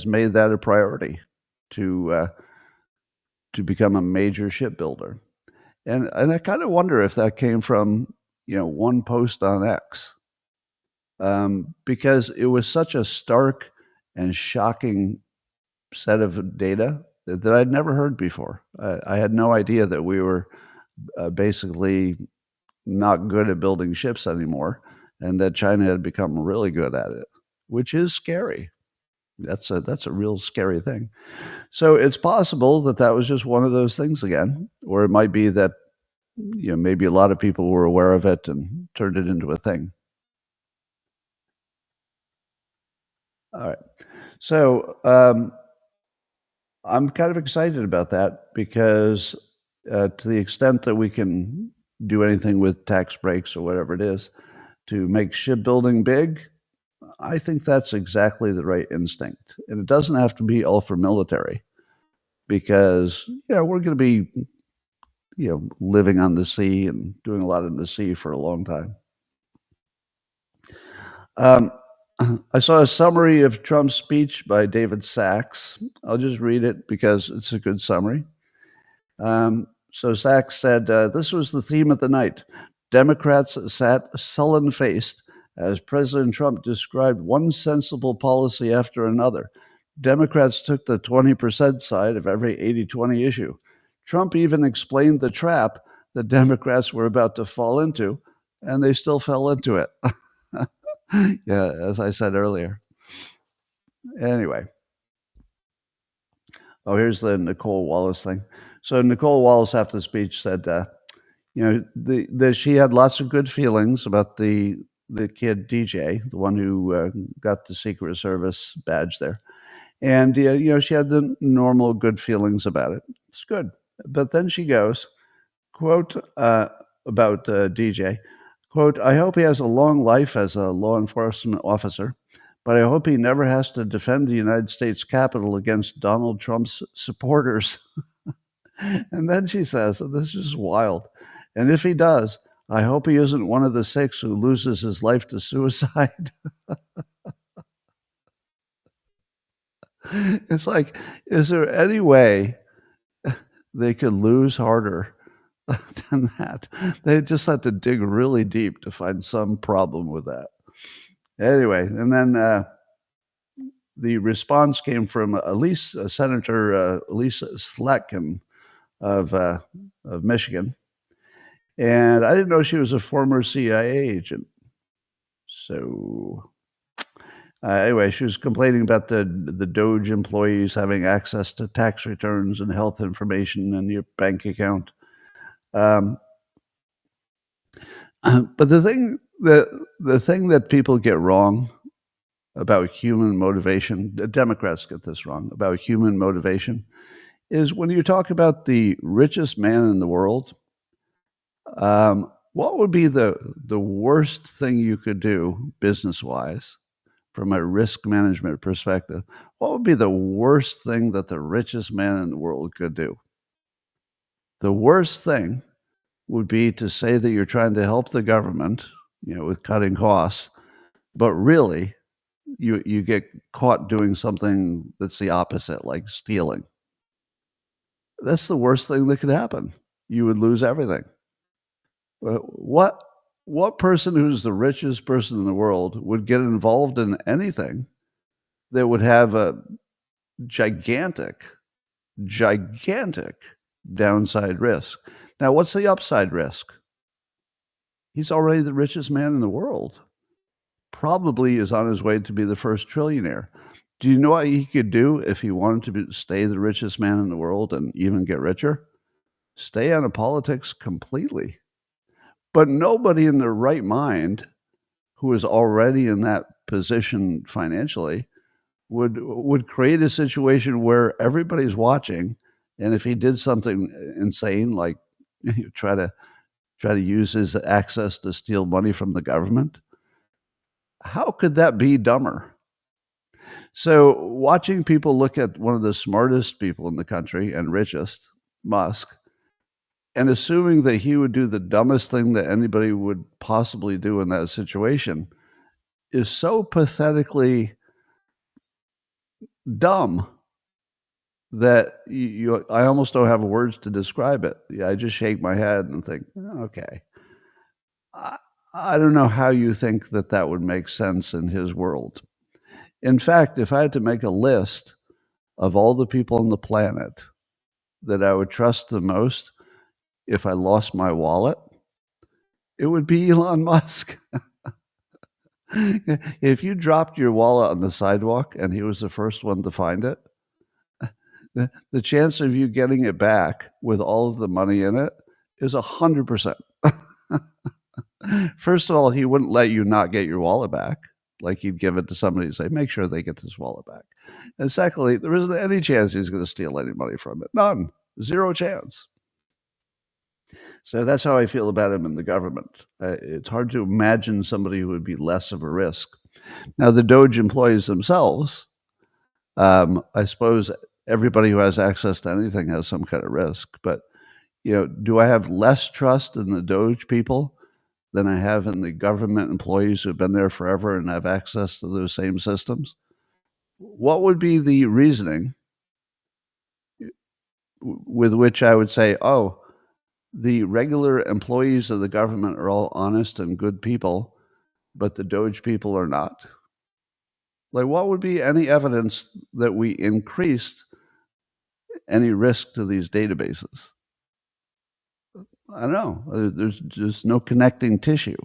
made that a priority to become a major shipbuilder. And I kind of wonder if that came from, one post on X, because it was such a stark and shocking set of data that I'd never heard before. I had no idea that we were basically not good at building ships anymore, and that China had become really good at it, which is scary. That's a real scary thing. So it's possible that was just one of those things again, or it might be that maybe a lot of people were aware of it and turned it into a thing. All right. So I'm kind of excited about that because to the extent that we can do anything with tax breaks or whatever it is to make shipbuilding big, I think that's exactly the right instinct. And it doesn't have to be all for military because, we're going to be, living on the sea and doing a lot in the sea for a long time. I saw a summary of Trump's speech by David Sachs. I'll just read it because it's a good summary. So Sachs said, this was the theme of the night. Democrats sat sullen-faced as President Trump described one sensible policy after another. Democrats took the 20% side of every 80-20 issue. Trump even explained the trap that Democrats were about to fall into, and they still fell into it. Yeah, as I said earlier. Anyway. Oh, here's the Nicole Wallace thing. So Nicole Wallace, after the speech, said, she had lots of good feelings about the kid DJ, the one who got the Secret Service badge there. And, she had the normal good feelings about it. It's good. But then she goes, quote, about DJ, quote, I hope he has a long life as a law enforcement officer, but I hope he never has to defend the United States Capitol against Donald Trump's supporters. And then she says, this is wild. And if he does, I hope he isn't one of the 6 who loses his life to suicide. It's like, is there any way they could lose harder than that? They just had to dig really deep to find some problem with that. Anyway, and then the response came from Senator Elisa Slotkin of Michigan. And I didn't know she was a former CIA agent. So anyway, she was complaining about the DOGE employees having access to tax returns and health information and your bank account. But the thing that people get wrong about human motivation, the Democrats get this wrong, about human motivation, is when you talk about the richest man in the world, what would be the worst thing you could do business-wise from a risk management perspective? What would be the worst thing that the richest man in the world could do? The worst thing would be to say that you're trying to help the government, with cutting costs, but really you get caught doing something that's the opposite, like stealing. That's the worst thing that could happen. You would lose everything. What person who's the richest person in the world would get involved in anything that would have a gigantic downside risk? Now, what's the upside risk? He's already the richest man in the world. Probably is on his way to be the first trillionaire. Do you know what he could do if he wanted to stay the richest man in the world and even get richer? Stay out of politics completely. But nobody in their right mind who is already in that position financially would create a situation where everybody's watching, and if he did something insane, like try to use his access to steal money from the government, how could that be dumber? So watching people look at one of the smartest people in the country and richest, Musk, and assuming that he would do the dumbest thing that anybody would possibly do in that situation is so pathetically dumb that I almost don't have words to describe it. I just shake my head and think, okay. I don't know how you think that would make sense in his world. In fact, if I had to make a list of all the people on the planet that I would trust the most if I lost my wallet, it would be Elon Musk. If you dropped your wallet on the sidewalk and he was the first one to find it, the chance of you getting it back with all of the money in it is 100%. First of all, he wouldn't let you not get your wallet back. Like he'd give it to somebody and say, make sure they get this wallet back. And secondly, there isn't any chance he's going to steal any money from it. None. Zero chance. So that's how I feel about him in the government. It's hard to imagine somebody who would be less of a risk. Now, the DOGE employees themselves, I suppose everybody who has access to anything has some kind of risk. But, do I have less trust in the DOGE people than I have in the government employees who've been there forever and have access to those same systems? What would be the reasoning with which I would say, oh, the regular employees of the government are all honest and good people, but the DOGE people are not? Like, what would be any evidence that we increased any risk to these databases? I don't know. There's just no connecting tissue,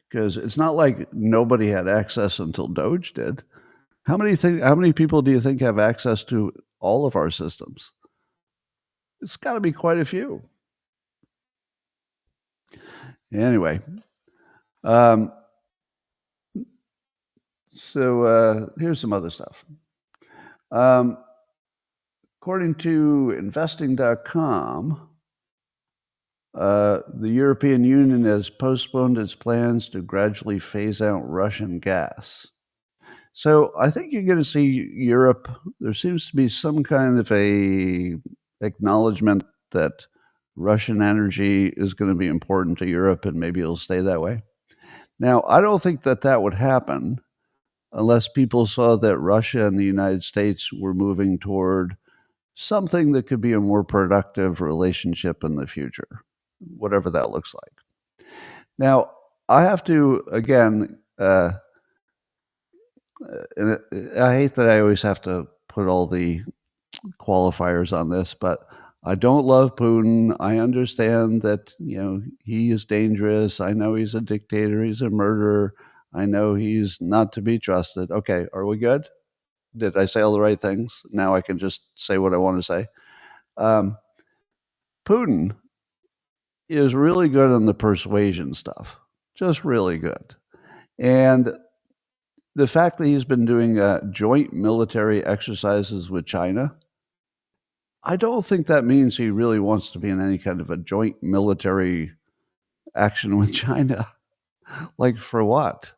because it's not like nobody had access until DOGE did. How many people do you think have access to all of our systems? It's got to be quite a few. Anyway, so here's some other stuff. According to investing.com, the European Union has postponed its plans to gradually phase out Russian gas. So I think you're going to see Europe. There seems to be some kind of a acknowledgement that Russian energy is going to be important to Europe, and maybe it'll stay that way. Now, I don't think that would happen unless people saw that Russia and the United States were moving toward something that could be a more productive relationship in the future, whatever that looks like. Now, I have to, again, I hate that I always have to put all the qualifiers on this, but I don't love Putin. I understand that, he is dangerous. I know he's a dictator. He's a murderer. I know he's not to be trusted. Okay, are we good? Did I say all the right things? Now I can just say what I want to say. Putin is really good on the persuasion stuff, just really good. And the fact that he's been doing joint military exercises with China, I don't think that means he really wants to be in any kind of a joint military action with China. Like, for what?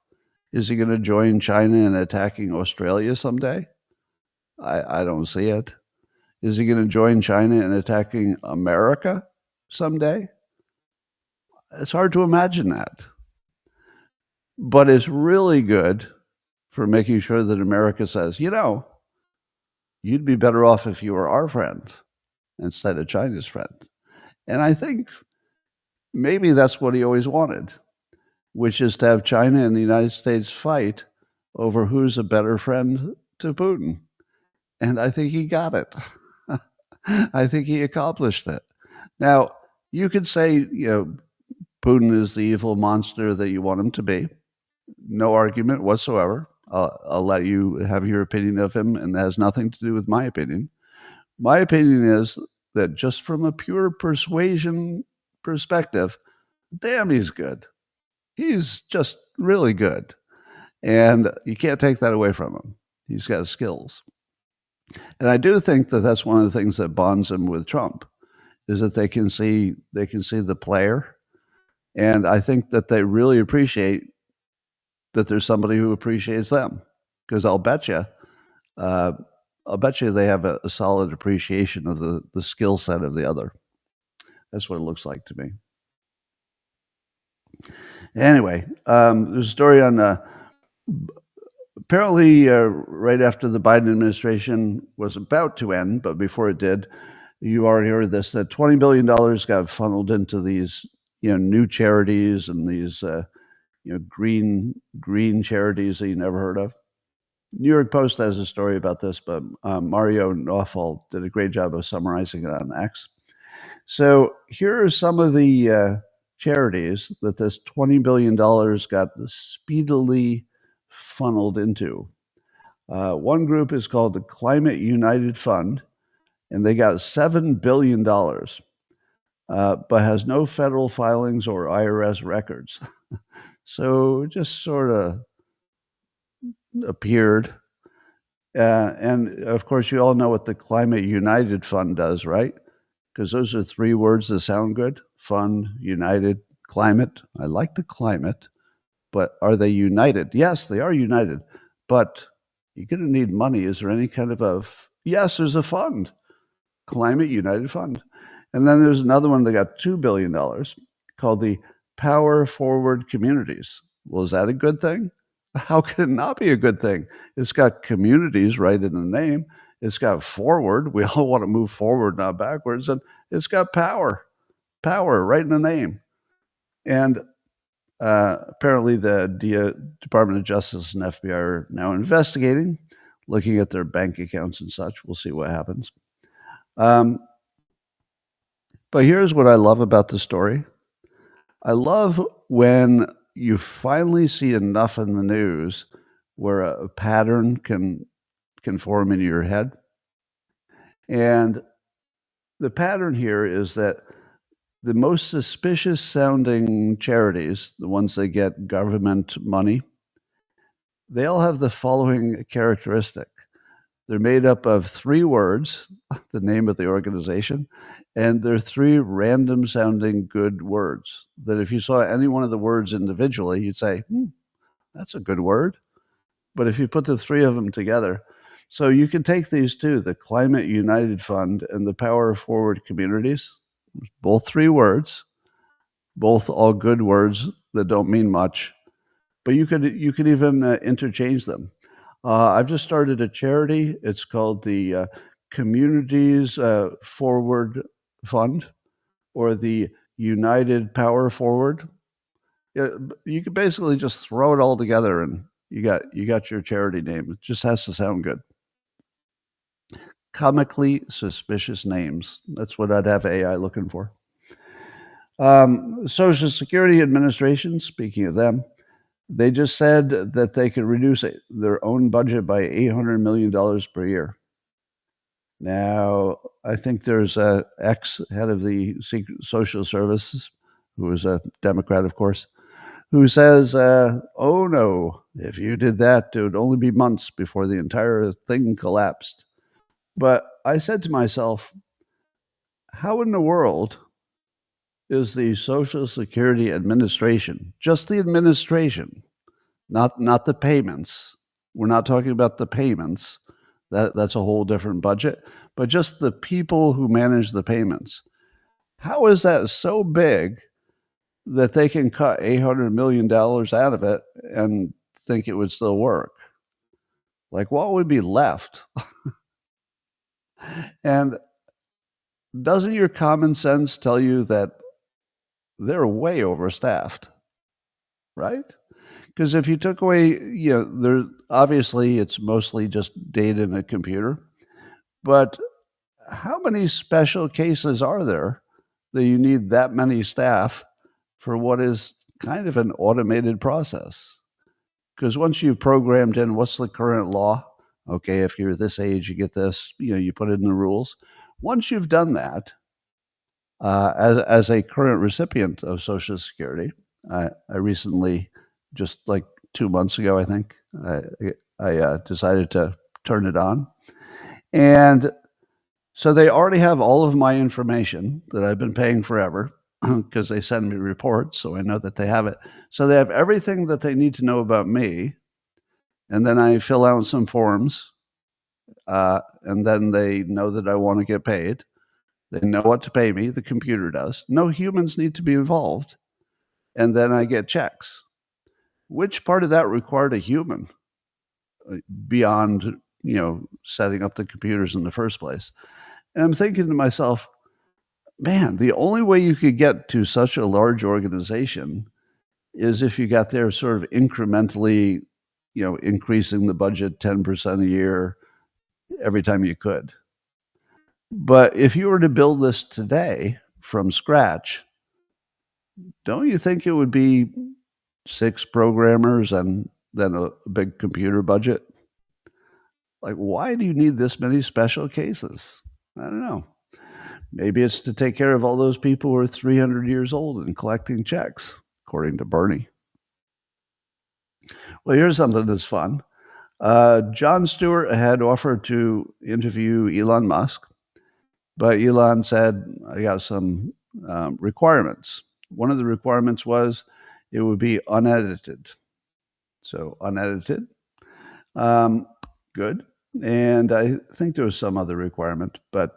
Is he going to join China in attacking Australia someday? I don't see it. Is he going to join China in attacking America someday? It's hard to imagine that. But it's really good for making sure that America says, you'd be better off if you were our friend instead of China's friend. And I think maybe that's what he always wanted, which is to have China and the United States fight over who's a better friend to Putin. And I think he got it. I think he accomplished it. Now, you could say, Putin is the evil monster that you want him to be. No argument whatsoever. I'll let you have your opinion of him, and that has nothing to do with my opinion. My opinion is that just from a pure persuasion perspective, damn, he's good. He's just really good. And you can't take that away from him. He's got skills. And I do think that that's one of the things that bonds him with Trump, is that they can see the player. And I think that they really appreciate that there's somebody who appreciates them, because I'll bet you they have a solid appreciation of the skill set of the other. That's what it looks like to me. Anyway, there's a story on apparently right after the Biden administration was about to end, but before it did, you already heard this, that $20 billion got funneled into these new charities and these green charities that you never heard of. New York Post has a story about this, but Mario Nawfal did a great job of summarizing it on X. So here are some of the charities that this $20 billion got speedily funneled into. One group is called the Climate United Fund, and they got $7 billion, but has no federal filings or IRS records. So it just sort of appeared. And of course, you all know what the Climate United Fund does, right? Because those are three words that sound good. Fund, united, climate. I like the climate, but are they united? Yes, they are united, but you're going to need money. Is there any kind of yes, there's a fund, Climate United Fund. And then there's another one that got $2 billion called the Power Forward Communities. Well, is that a good thing? How can it not be a good thing? It's got communities right in the name. It's got forward. We all want to move forward, not backwards. And it's got power right in the name. And apparently the Department of Justice and FBI are now investigating, looking at their bank accounts and such. We'll see what happens. But here's what I love about the story. I love when you finally see enough in the news where a pattern can form in your head. And the pattern here is that the most suspicious sounding charities, the ones that get government money, they all have the following characteristic. They're made up of three words, the name of the organization, and they're three random sounding good words that if you saw any one of the words individually, you'd say, that's a good word. But if you put the three of them together, so you can take these two, the Climate United Fund and the Power Forward Communities, both three words, both all good words that don't mean much, but you could even interchange them. I've just started a charity. It's called the Communities Forward Fund, or the United Power Forward. You can basically just throw it all together, and you got your charity name. It just has to sound good. Comically suspicious names. That's what I'd have AI looking for. Social Security Administration, speaking of them, they just said that they could reduce their own budget by $800 million per year. Now, I think there's a ex-head of the Social Services, who was a Democrat, of course, who says, oh no, if you did that, it would only be months before the entire thing collapsed. But I said to myself, how in the world is the Social Security Administration, just the administration, not the payments? We're not talking about the payments. That's a whole different budget, but just the people who manage the payments. How is that so big that they can cut $800 million out of it and think it would still work? Like, what would be left? And doesn't your common sense tell you that they're way overstaffed, right? Because if you took away, there obviously it's mostly just data in a computer, but how many special cases are there that you need that many staff for what is kind of an automated process? Because once you've programmed in what's the current law, okay, if you're this age, you get this, you put it in the rules. Once you've done that, as a current recipient of Social Security, I recently, just like 2 months ago, I think, I decided to turn it on. And so they already have all of my information that I've been paying forever because they send me reports, so I know that they have it. So they have everything that they need to know about me. And then I fill out some forms, and then they know that I want to get paid. They know what to pay me. The computer does. No humans need to be involved. And then I get checks. Which part of that required a human beyond, setting up the computers in the first place? And I'm thinking to myself, man, the only way you could get to such a large organization is if you got there sort of incrementally, increasing the budget 10% a year every time you could. But if you were to build this today from scratch, don't you think it would be 6 programmers and then a big computer budget? Like, why do you need this many special cases? I don't know. Maybe it's to take care of all those people who are 300 years old and collecting checks, according to Bernie. Well, here's something that's fun. Jon Stewart had offered to interview Elon Musk, but Elon said, I got some requirements. One of the requirements was it would be unedited. So unedited, good. And I think there was some other requirement, but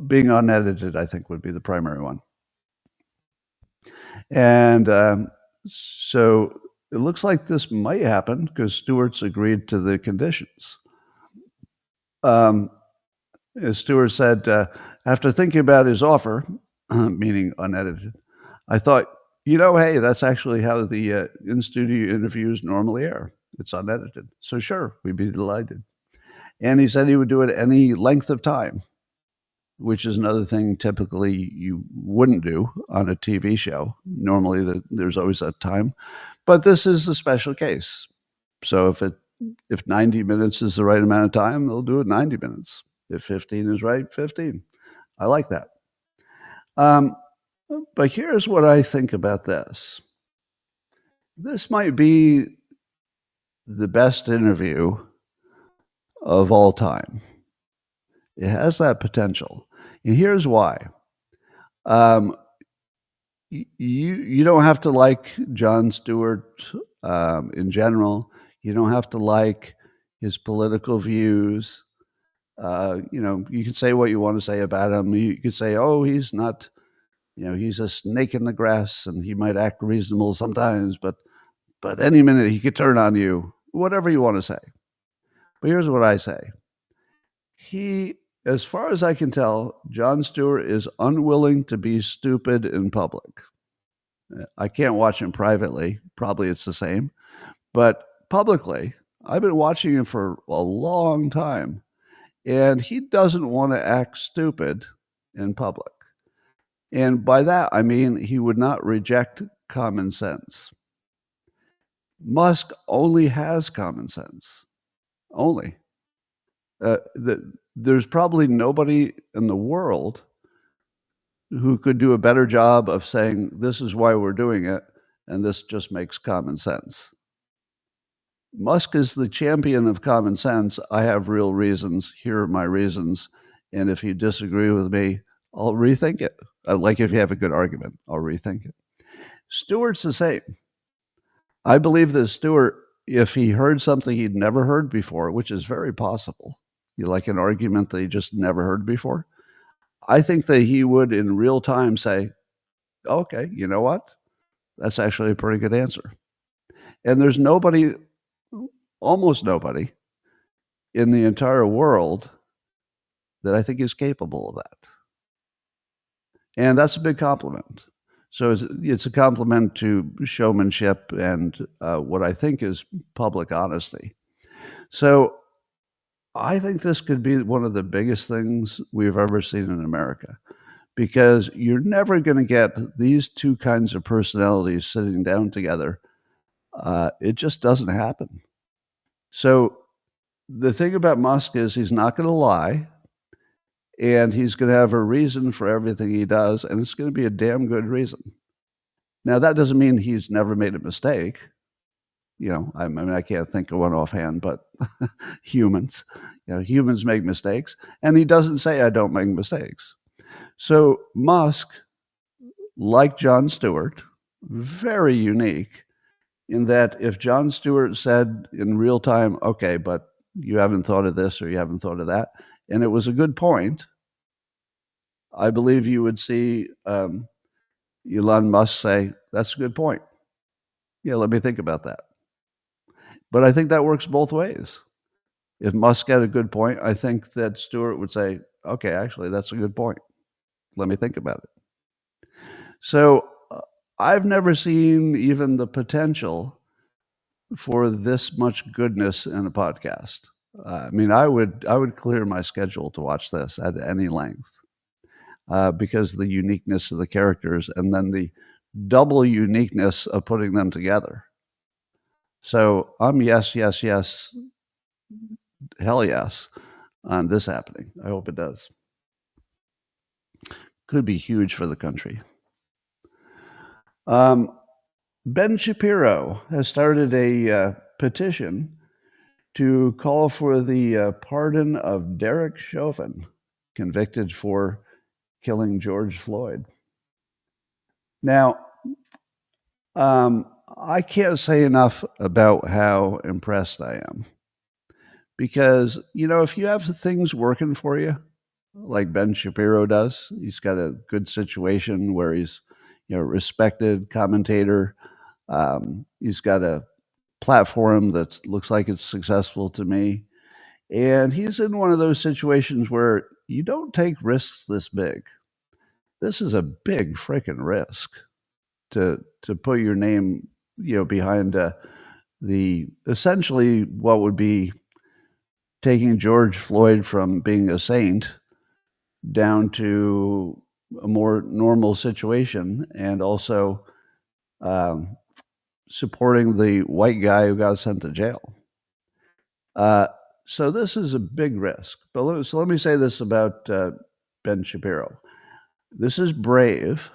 being unedited, I think, would be the primary one. And so it looks like this might happen because Stewart's agreed to the conditions. As Stewart said, after thinking about his offer, meaning unedited, I thought, hey, that's actually how the in-studio interviews normally air. It's unedited. So sure, we'd be delighted. And he said he would do it any length of time, which is another thing typically you wouldn't do on a TV show. Normally there's always a time. But this is a special case. So if 90 minutes is the right amount of time, they'll do it 90 minutes. If 15 is right, 15. I like that. But here's what I think about this. This might be the best interview of all time. It has that potential. And here's why. You don't have to like Jon Stewart in general. You don't have to like his political views. You can say what you want to say about him. You could say, oh, he's not, he's a snake in the grass and he might act reasonable sometimes, but any minute he could turn on you, whatever you want to say. But here's what I say. As far as I can tell, Jon Stewart is unwilling to be stupid in public. I can't watch him privately. Probably it's the same. But publicly, I've been watching him for a long time. And he doesn't want to act stupid in public. And by that, I mean he would not reject common sense. Musk only has common sense. Only. There's probably nobody in the world who could do a better job of saying, this is why we're doing it, and this just makes common sense. Musk is the champion of common sense. I have real reasons. Here are my reasons. And if you disagree with me, I'll rethink it. Like if you have a good argument, I'll rethink it. Stewart's the same. I believe that Stewart, if he heard something he'd never heard before, which is very possible, you like an argument that he just never heard before, I think that he would in real time say, okay, you know what? That's actually a pretty good answer. And there's nobody, almost nobody, in the entire world that I think is capable of that. And that's a big compliment. So it's a compliment to showmanship and what I think is public honesty. So I think this could be one of the biggest things we've ever seen in America, because you're never going to get these two kinds of personalities sitting down together. It just doesn't happen. So the thing about Musk is he's not going to lie, and he's going to have a reason for everything he does, and it's going to be a damn good reason. Now, that doesn't mean he's never made a mistake. You know, I mean, I can't think of one offhand, but humans make mistakes, and he doesn't say I don't make mistakes. So Musk, like Jon Stewart, very unique in that if Jon Stewart said in real time, okay, but you haven't thought of this or you haven't thought of that, and it was a good point, I believe you would see Elon Musk say, that's a good point. Yeah, let me think about that. But I think that works both ways. If Musk had a good point, I think that Stewart would say, okay, actually, that's a good point. Let me think about it. So I've never seen even the potential for this much goodness in a podcast. I mean, I would clear my schedule to watch this at any length because of the uniqueness of the characters and then the double uniqueness of putting them together. So I'm yes, hell yes on this happening. I hope it does. Could be huge for the country. Ben Shapiro has started a petition to call for the pardon of Derek Chauvin, convicted for killing George Floyd. Now, I can't say enough about how impressed I am. Because, you know, if you have things working for you, like Ben Shapiro does, he's got a good situation where he's, you know, respected commentator. He's got a platform that looks like it's successful to me. And he's in one of those situations where you don't take risks this big. This is a big freaking risk to put your name, you know, behind the essentially what would be taking George Floyd from being a saint down to a more normal situation, and also supporting the white guy who got sent to jail. So this is a big risk. But let me say this about Ben Shapiro. This is brave.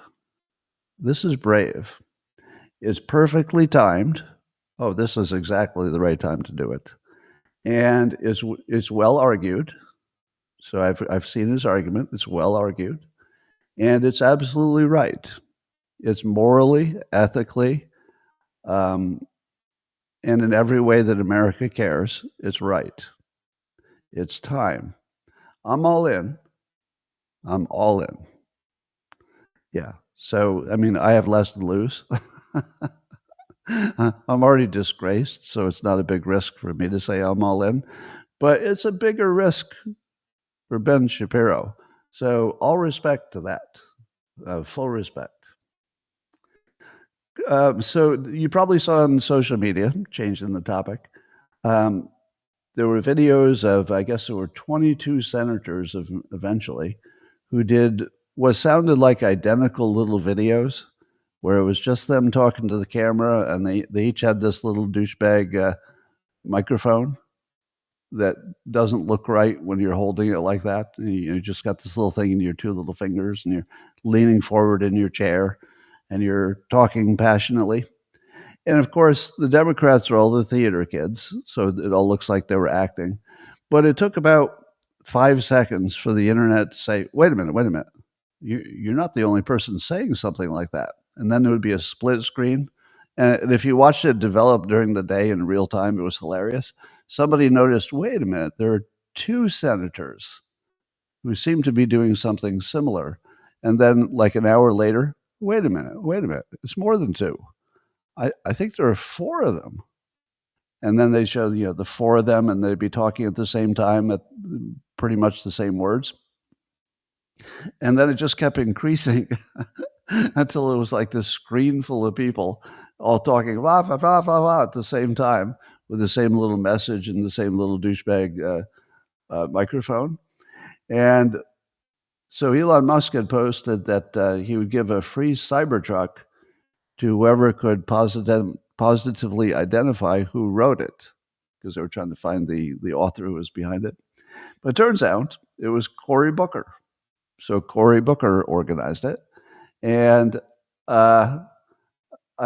This is brave. It's perfectly timed. Oh, this is exactly the right time to do it. And it's well argued. So I've seen his argument. It's well argued. And it's absolutely right. It's morally, ethically, and in every way that America cares, it's right. It's time. I'm all in. I'm all in. Yeah. So, I mean, I have less to lose. I'm already disgraced, so it's not a big risk for me to say I'm all in. But it's a bigger risk for Ben Shapiro. So all respect to that. Full respect. So you probably saw on social media, changing the topic, there were videos of, I guess there were 22 senators eventually who did what sounded like identical little videos where it was just them talking to the camera, and they each had this little douchebag microphone that doesn't look right when you're holding it like that. You just got this little thing in your two little fingers, and you're leaning forward in your chair, and you're talking passionately. And of course, the Democrats are all the theater kids, so it all looks like they were acting. But it took about 5 seconds for the internet to say, wait a minute. You're not the only person saying something like that. And then there would be a split screen. And if you watched it develop during the day in real time, it was hilarious. Somebody noticed, wait a minute, there are 2 senators who seem to be doing something similar. And then, like an hour later, wait a minute, it's more than 2. I think there are 4 of them. And then they show, the 4 of them, and they'd be talking at the same time at pretty much the same words. And then it just kept increasing until it was like this screen full of people all talking blah, blah, blah, blah, blah, at the same time with the same little message and the same little douchebag microphone. And so Elon Musk had posted that he would give a free Cybertruck to whoever could positively identify who wrote it, because they were trying to find the author who was behind it. But it turns out it was Cory Booker. So Cory Booker organized it. And I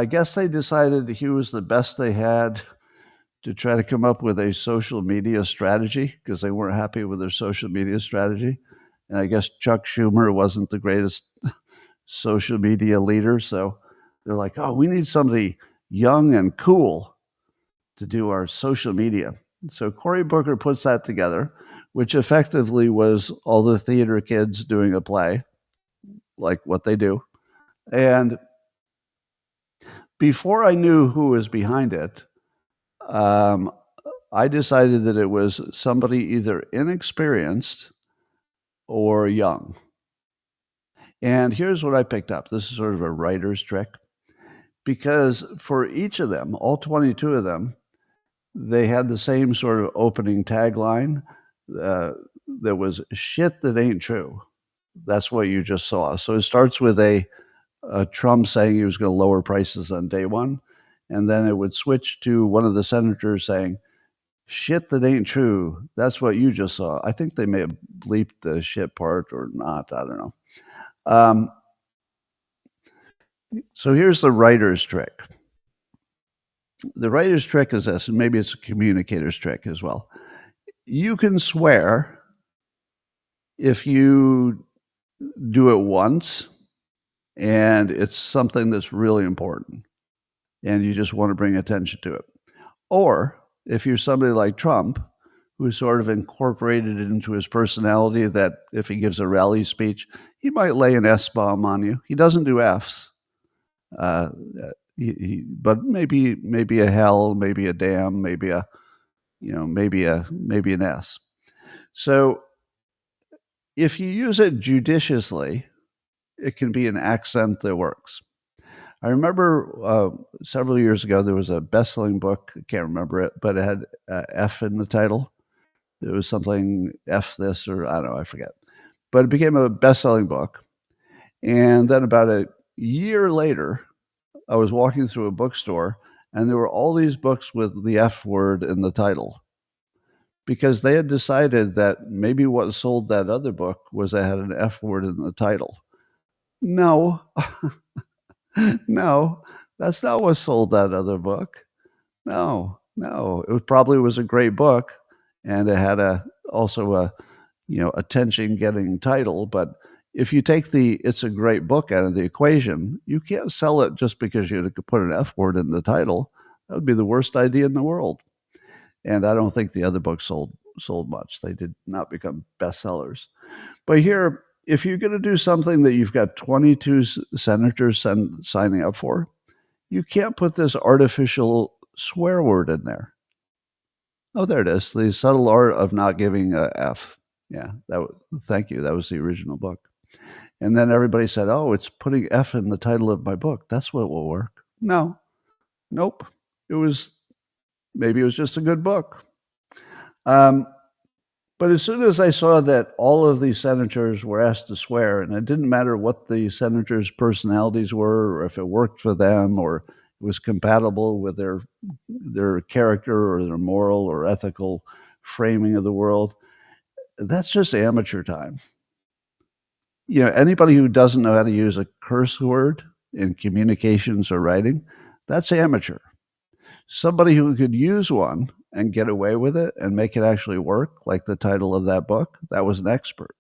guess they decided he was the best they had to try to come up with a social media strategy, because they weren't happy with their social media strategy. And I guess Chuck Schumer wasn't the greatest social media leader. So they're like, oh, we need somebody young and cool to do our social media. So Cory Booker puts that together, which effectively was all the theater kids doing a play, like what they do. And before I knew who was behind it, I decided that it was somebody either inexperienced or young. And here's what I picked up. This is sort of a writer's trick, because for each of them, all 22 of them, they had the same sort of opening tagline. That was shit that ain't true. That's what you just saw. So it starts with a Trump saying he was going to lower prices on day one. And then it would switch to one of the senators saying, shit that ain't true. That's what you just saw. I think they may have bleeped the shit part or not. I don't know. So here's the writer's trick. The writer's trick is this, and maybe it's a communicator's trick as well. You can swear if you do it once and it's something that's really important and you just want to bring attention to it. Or if you're somebody like Trump, who sort of incorporated it into his personality that if he gives a rally speech, he might lay an S-bomb on you. He doesn't do Fs. But maybe a hell, maybe a damn, maybe an S. So if you use it judiciously, it can be an accent that works. I remember several years ago, there was a best-selling book. I can't remember it, but it had F in the title. It was something F this, or I don't know, I forget. But it became a best-selling book. And then about a year later, I was walking through a bookstore, and there were all these books with the F word in the title, because they had decided that maybe what sold that other book was it had an F word in the title. No, no, that's not what sold that other book. No, it probably was a great book, and it had also a attention-getting title. But if you take the "it's a great book" out of the equation, you can't sell it just because you could put an F word in the title. That would be the worst idea in the world. And I don't think the other books sold much. They did not become bestsellers. But here, if you're going to do something that you've got 22 senators signing up for, you can't put this artificial swear word in there. Oh, there it is. The Subtle Art of Not Giving a F. Yeah, thank you. That was the original book. And then everybody said, oh, it's putting F in the title of my book. That's what will work. No, nope. Maybe it was just a good book. But as soon as I saw that all of these senators were asked to swear, and it didn't matter what the senators' personalities were, or if it worked for them, or it was compatible with their character or their moral or ethical framing of the world, that's just amateur time. Anybody who doesn't know how to use a curse word in communications or writing, That's amateur. Somebody who could use one and get away with it and make it actually work, like the title of that book, that was an expert.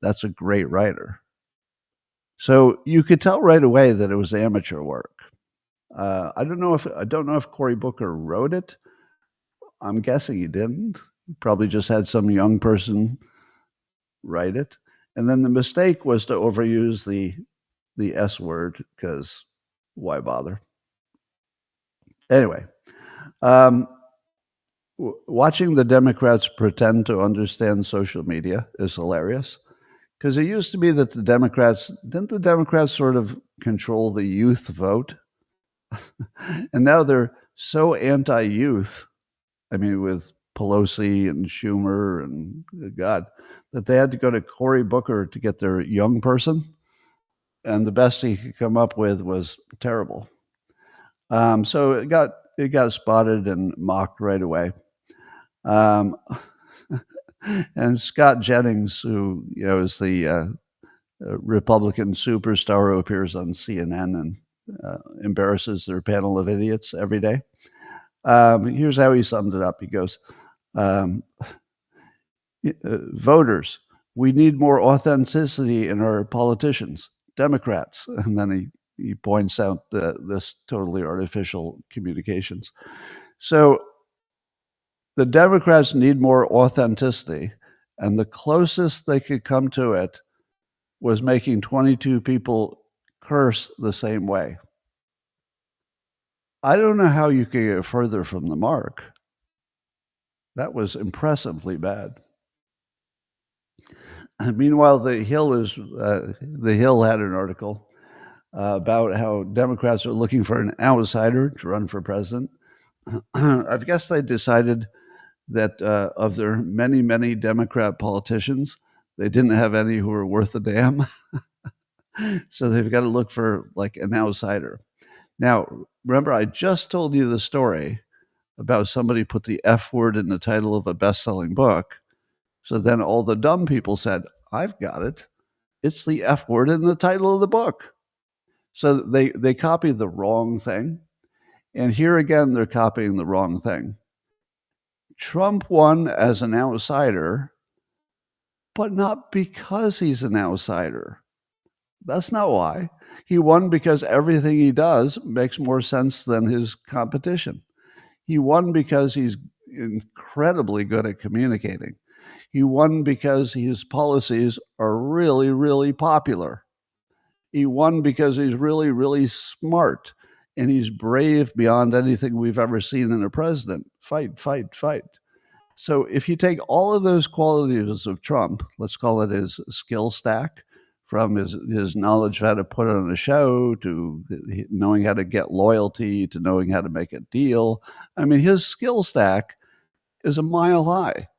That's a great writer. So you could tell right away that it was amateur work. I don't know if Cory Booker wrote it. I'm guessing he didn't. He probably just had some young person write it. And then the mistake was to overuse the S word, because why bother? Anyway, watching the Democrats pretend to understand social media is hilarious, because it used to be that didn't the Democrats sort of control the youth vote? And now they're so anti-youth, I mean, with Pelosi and Schumer and God, that they had to go to Cory Booker to get their young person, and the best he could come up with was terrible. So it got spotted and mocked right away. And Scott Jennings, who is the Republican superstar who appears on CNN and embarrasses their panel of idiots every day. Here's how he summed it up. He goes, voters, we need more authenticity in our politicians, Democrats. And then he points out this totally artificial communications. So the Democrats need more authenticity, and the closest they could come to it was making 22 people curse the same way. I don't know how you could get further from the mark. That was impressively bad. Meanwhile, The Hill had an article about how Democrats are looking for an outsider to run for president. I guess they decided that of their many, many Democrat politicians, they didn't have any who were worth a damn. So they've got to look for like an outsider. Now, remember, I just told you the story about somebody put the F word in the title of a best-selling book. So then all the dumb people said, I've got it. It's the F word in the title of the book. So they copied the wrong thing. And here again, they're copying the wrong thing. Trump won as an outsider, but not because he's an outsider. That's not why. He won because everything he does makes more sense than his competition. He won because he's incredibly good at communicating. He won because his policies are really, really popular. He won because he's really, really smart, and he's brave beyond anything we've ever seen in a president. Fight, fight, fight. So if you take all of those qualities of Trump, let's call it his skill stack, from his knowledge of how to put on a show, to knowing how to get loyalty, to knowing how to make a deal. I mean, his skill stack is a mile high.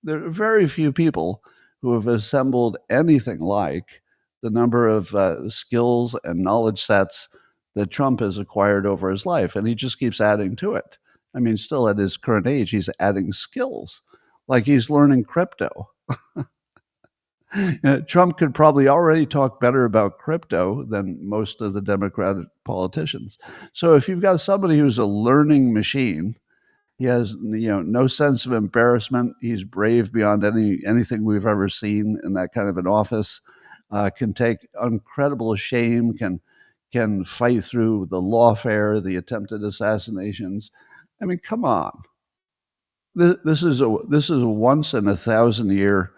There are very few people who have assembled anything like the number of skills and knowledge sets that Trump has acquired over his life. And he just keeps adding to it. I mean, still at his current age, he's adding skills, like he's learning crypto. Trump could probably already talk better about crypto than most of the Democratic politicians. So if you've got somebody who's a learning machine, he has no sense of embarrassment. He's brave beyond anything we've ever seen in that kind of an office. Can take incredible shame. Can fight through the lawfare, the attempted assassinations. I mean, come on. This is a once in 1,000-year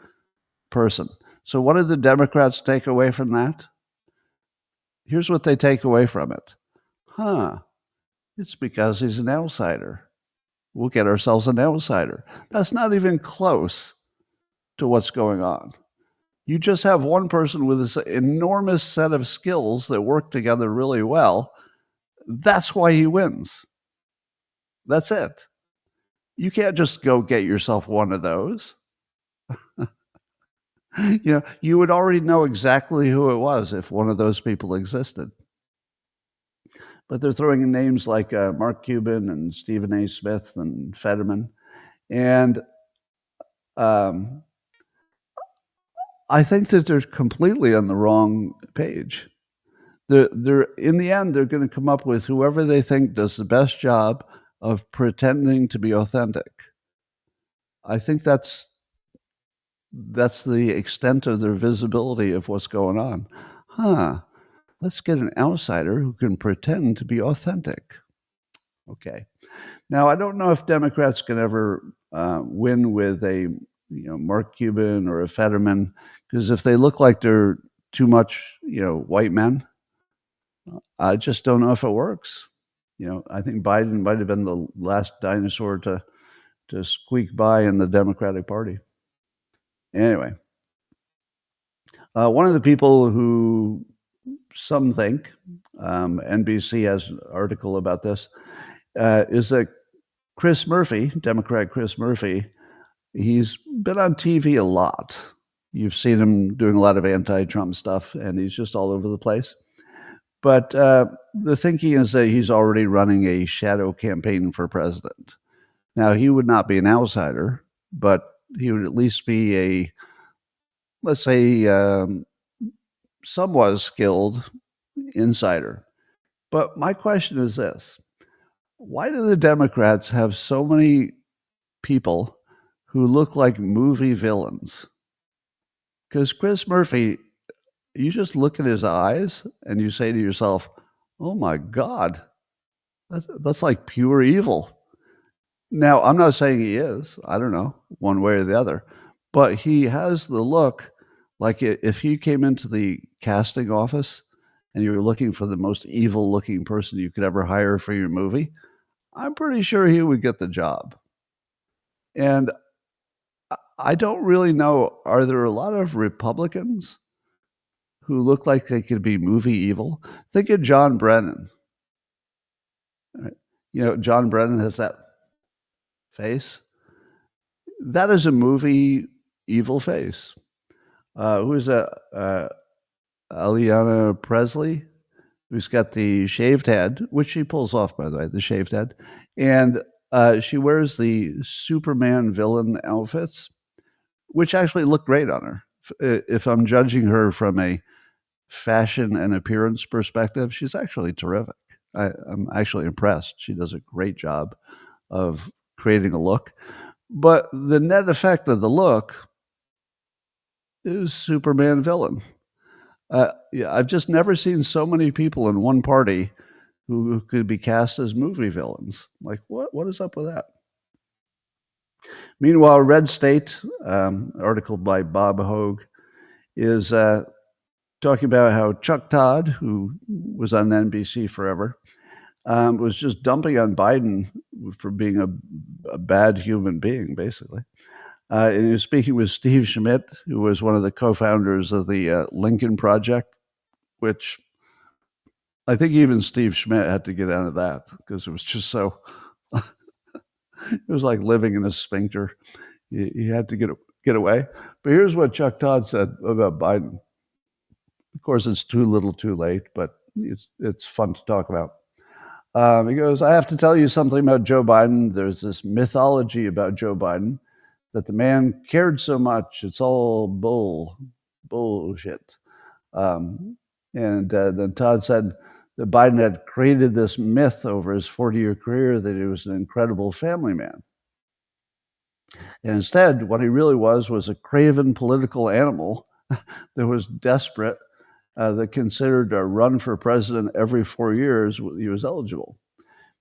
person. So what did the Democrats take away from that? Here's what they take away from it. It's because he's an outsider. We'll get ourselves an outsider. That's not even close to what's going on. You just have one person with this enormous set of skills that work together really well. That's why he wins. That's it. You can't just go get yourself one of those. You would already know exactly who it was if one of those people existed. But they're throwing in names like Mark Cuban and Stephen A. Smith and Fetterman. And I think that they're completely on the wrong page. They're in the end, they're going to come up with whoever they think does the best job of pretending to be authentic. I think that's the extent of their visibility of what's going on. Let's get an outsider who can pretend to be authentic. Okay. Now, I don't know if Democrats can ever win with a Mark Cuban or a Fetterman, because if they look like they're too much white men, I just don't know if it works. I think Biden might have been the last dinosaur to squeak by in the Democratic Party. Anyway, one of the people who some think, NBC has an article about this, is that Chris Murphy, Democrat Chris Murphy, he's been on TV a lot. You've seen him doing a lot of anti-Trump stuff, and he's just all over the place. But the thinking is that he's already running a shadow campaign for president. Now, he would not be an outsider, but he would at least be a, let's say, somewhat skilled insider. But my question is this: why do the Democrats have so many people who look like movie villains? Because Chris Murphy, you just look at his eyes and you say to yourself, oh my God, that's like pure evil. Now, I'm not saying he is, I don't know, one way or the other, but he has the look like if he came into the casting office and you were looking for the most evil looking person you could ever hire for your movie, I'm pretty sure he would get the job. And I don't really know, are there a lot of Republicans who look like they could be movie evil? Think of John Brennan. John Brennan has that face. That is a movie evil face. Who is that? Alyona Presley, who's got the shaved head, which she pulls off, by the way, the shaved head. And she wears the Superman villain outfits, which actually look great on her. If I'm judging her from a fashion and appearance perspective, she's actually terrific. I'm actually impressed. She does a great job of creating a look. But the net effect of the look is Superman villain. I've just never seen so many people in one party who could be cast as movie villains. Like, what is up with that? Meanwhile, Red State, article by Bob Hogue, is talking about how Chuck Todd, who was on NBC forever, was just dumping on Biden for being a bad human being, basically. And he was speaking with Steve Schmidt, who was one of the co-founders of the Lincoln Project, which I think even Steve Schmidt had to get out of that because it was just so, it was like living in a sphincter. He had to get away. But here's what Chuck Todd said about Biden. Of course, it's too little too late, but it's fun to talk about. He goes, I have to tell you something about Joe Biden. There's this mythology about Joe Biden that the man cared so much. It's all bullshit. And then Todd said that Biden had created this myth over his 40-year career that he was an incredible family man. And instead, what he really was a craven political animal that was desperate, that considered a run for president every 4 years he was eligible.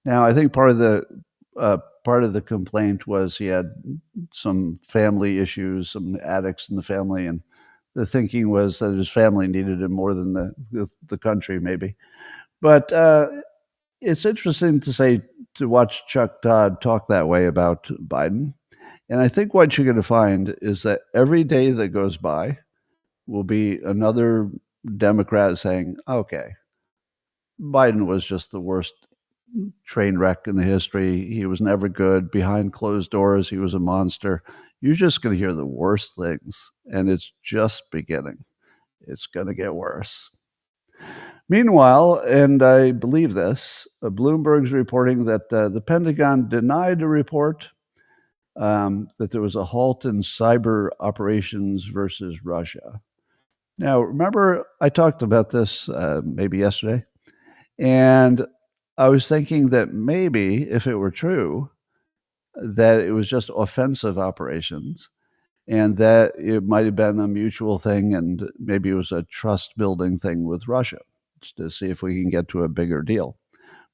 Now, I think part of the complaint was he had some family issues, some addicts in the family, and the thinking was that his family needed him more than the country, maybe. But it's interesting to watch Chuck Todd talk that way about Biden. And I think what you're going to find is that every day that goes by will be another Democrat saying, okay, Biden was just the worst train wreck in the history. He was never good. Behind closed doors, he was a monster. You're just going to hear the worst things, and it's just beginning. It's going to get worse. Meanwhile, and I believe this, Bloomberg's reporting that the Pentagon denied a report that there was a halt in cyber operations versus Russia. Now, remember, I talked about this maybe yesterday, and I was thinking that maybe if it were true, that it was just offensive operations and that it might have been a mutual thing and maybe it was a trust building thing with Russia just to see if we can get to a bigger deal.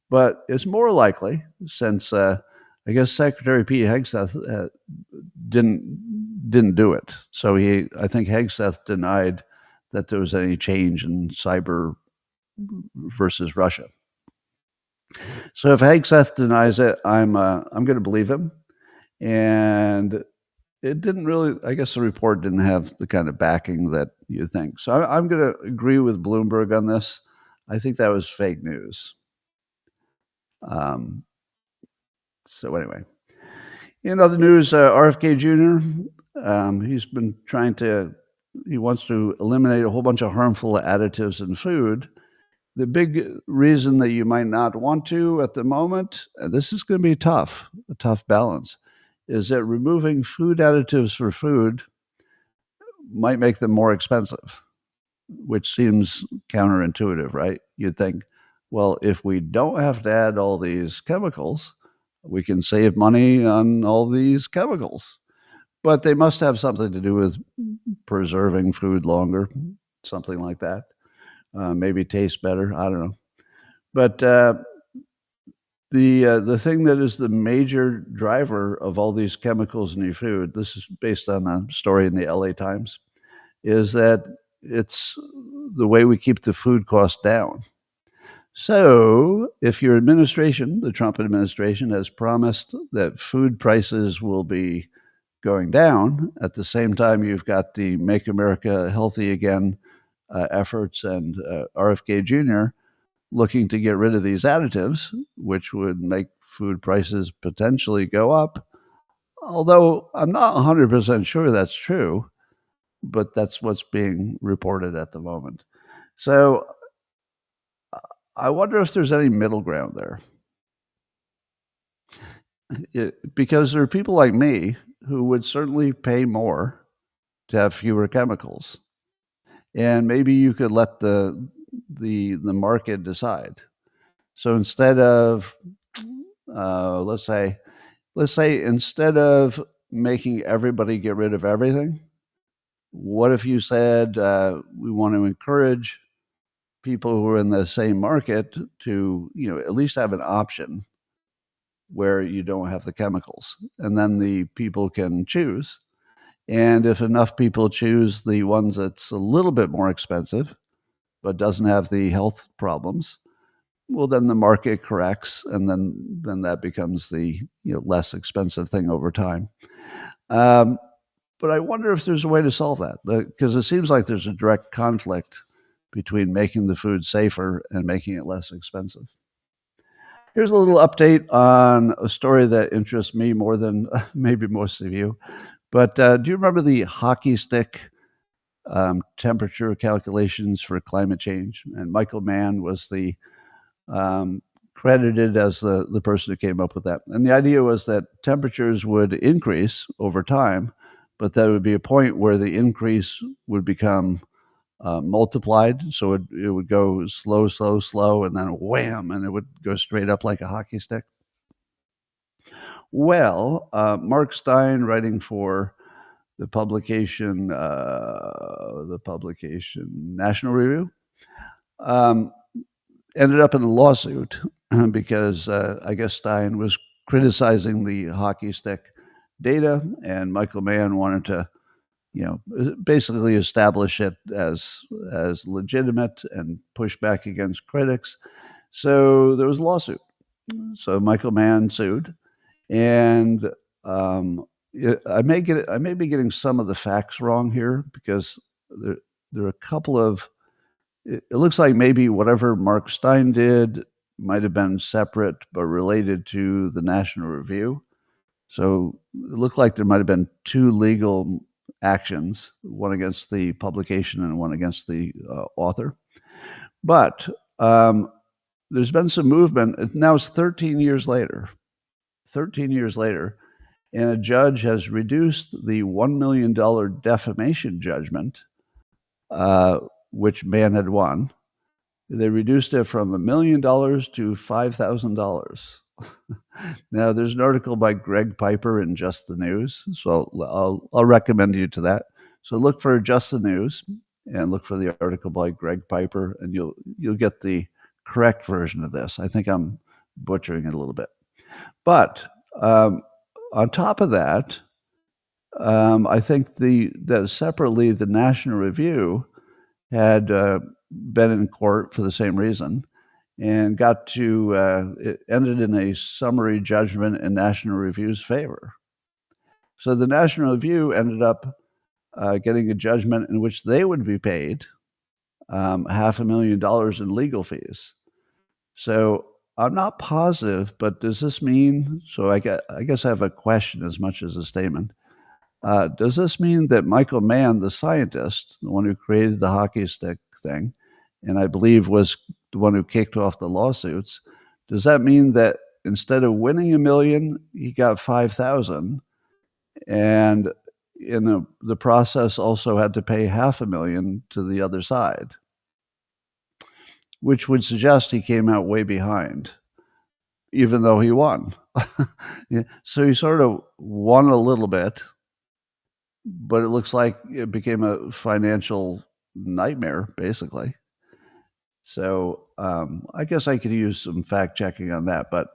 But it's more likely since I guess Secretary Pete Hegseth didn't do it. So I think Hegseth denied that there was any change in cyber versus Russia. So if Hegseth denies it, I'm going to believe him. And it didn't really, I guess the report didn't have the kind of backing that you think. So I'm going to agree with Bloomberg on this. I think that was fake news. So anyway, in other news, RFK Jr., he's been he wants to eliminate a whole bunch of harmful additives in food. The big reason that you might not want to at the moment, and this is going to be a tough balance, is that removing food additives for food might make them more expensive, which seems counterintuitive, right? You'd think, well, if we don't have to add all these chemicals, we can save money on all these chemicals. But they must have something to do with preserving food longer, something like that. Maybe taste better. I don't know. But the thing that is the major driver of all these chemicals in your food, this is based on a story in the LA Times, is that it's the way we keep the food cost down. So if your administration, the Trump administration, has promised that food prices will be going down, at the same time you've got the Make America Healthy Again efforts and RFK Jr. looking to get rid of these additives, which would make food prices potentially go up. Although I'm not 100% sure that's true, but that's what's being reported at the moment. So I wonder if there's any middle ground there. Because there are people like me who would certainly pay more to have fewer chemicals. And maybe you could let the market decide. So instead of let's say instead of making everybody get rid of everything, what if you said we want to encourage people who are in the same market to at least have an option where you don't have the chemicals, and then the people can choose. And if enough people choose the ones that's a little bit more expensive but doesn't have the health problems, well, then the market corrects, and then that becomes the less expensive thing over time. But I wonder if there's a way to solve that, because it seems like there's a direct conflict between making the food safer and making it less expensive. Here's a little update on a story that interests me more than maybe most of you. But do you remember the hockey stick temperature calculations for climate change? And Michael Mann was the credited as the person who came up with that. And the idea was that temperatures would increase over time, but there would be a point where the increase would become multiplied. So it would go slow, and then wham, and it would go straight up like a hockey stick. Well, Mark Stein, writing for the publication National Review, ended up in a lawsuit because I guess Stein was criticizing the hockey stick data, and Michael Mann wanted to, basically establish it as legitimate and push back against critics. So there was a lawsuit. So Michael Mann sued, and I may be getting some of the facts wrong here, because there are a couple of. It looks like maybe whatever Mark Stein did might have been separate but related to the National Review. So it looked like there might have been two legal actions, one against the publication and one against the author. But there's been some movement. Now it's 13 years later. 13 years later, and a judge has reduced the $1 million defamation judgment which man had won. They reduced it from $1 million to $5,000. Now, there's an article by Greg Piper in Just the News, so I'll recommend you to that. So look for Just the News and look for the article by Greg Piper, and you'll get the correct version of this. I think I'm butchering it a little bit. But on top of that, I think that separately, the National Review had been in court for the same reason and got to, it ended in a summary judgment in National Review's favor. So the National Review ended up getting a judgment in which they would be paid $500,000 in legal fees. So I'm not positive, but does this mean, so I guess I have a question as much as a statement. Does this mean that Michael Mann, the scientist, the one who created the hockey stick thing, and I believe was the one who kicked off the lawsuits, does that mean that instead of winning $1 million, he got 5,000, and in the process also had to pay $500,000 to the other side, which would suggest he came out way behind, even though he won. Yeah, so he sort of won a little bit, but it looks like it became a financial nightmare, basically. So I guess I could use some fact checking on that. But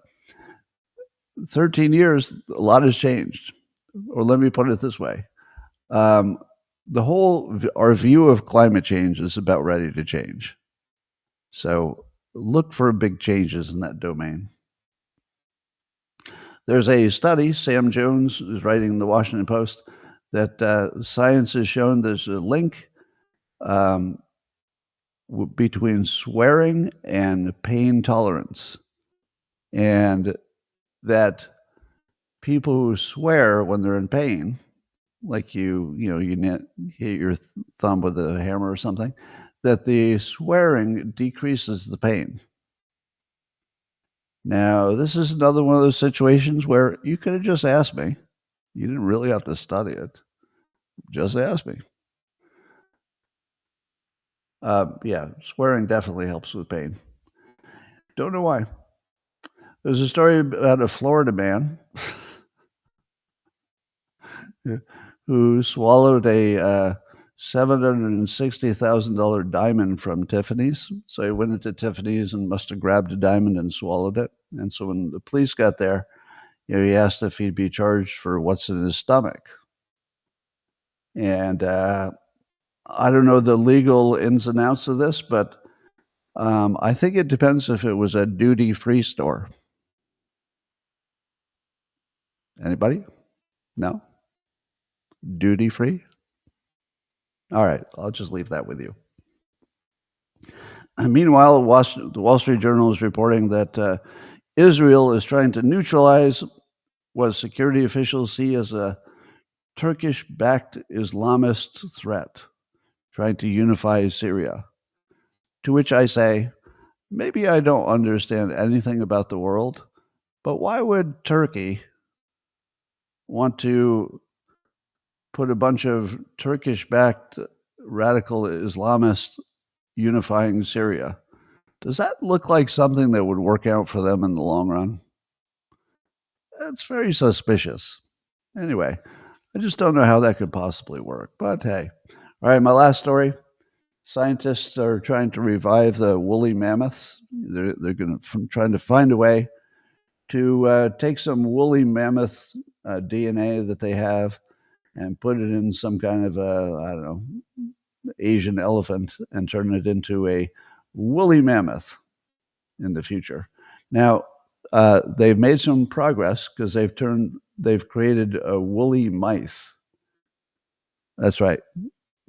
13 years, a lot has changed. Or let me put it this way. Our view of climate change is about ready to change. So look for big changes in that domain. There's a study, Sam Jones is writing in the Washington Post, that science has shown there's a link between swearing and pain tolerance, and that people who swear when they're in pain, like you hit your thumb with a hammer or something, that the swearing decreases the pain. Now, this is another one of those situations where you could have just asked me. You didn't really have to study it. Just ask me. Yeah, swearing definitely helps with pain. Don't know why. There's a story about a Florida man who swallowed a $760,000 diamond from Tiffany's. So he went into Tiffany's and must have grabbed a diamond and swallowed it. And so when the police got there, he asked if he'd be charged for what's in his stomach. And I don't know the legal ins and outs of this, but I think it depends if it was a duty-free store. Anybody? No? Duty-free? All right, I'll just leave that with you. And meanwhile, the Wall Street Journal is reporting that Israel is trying to neutralize what security officials see as a Turkish-backed Islamist threat, trying to unify Syria. To which I say, maybe I don't understand anything about the world, but why would Turkey want to put a bunch of Turkish-backed radical Islamists unifying Syria? Does that look like something that would work out for them in the long run? That's very suspicious. Anyway, I just don't know how that could possibly work, but hey. All right, my last story. Scientists are trying to revive the woolly mammoths. They're trying to find a way to take some woolly mammoth DNA that they have and put it in some kind of Asian elephant and turn it into a woolly mammoth in the future. Now, they've made some progress because they've created woolly mice. That's right.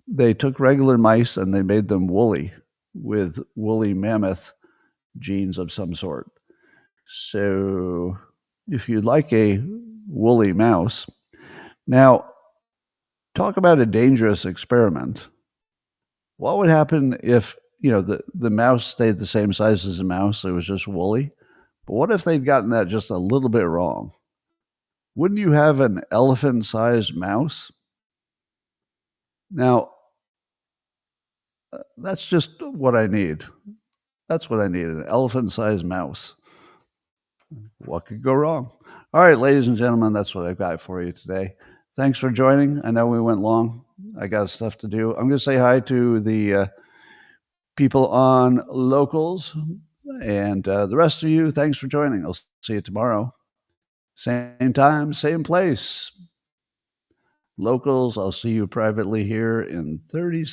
They took regular mice and they made them woolly with woolly mammoth genes of some sort. So if you'd like a woolly mouse, now talk about a dangerous experiment. What would happen if, the mouse stayed the same size as a mouse, it was just woolly? But what if they'd gotten that just a little bit wrong? Wouldn't you have an elephant-sized mouse? Now, That's just what I need. That's what I need, an elephant-sized mouse. What could go wrong? All right, ladies and gentlemen, that's what I've got for you today. Thanks for joining. I know we went long. I got stuff to do. I'm going to say hi to the people on Locals, and the rest of you, thanks for joining. I'll see you tomorrow. Same time, same place. Locals, I'll see you privately here in 30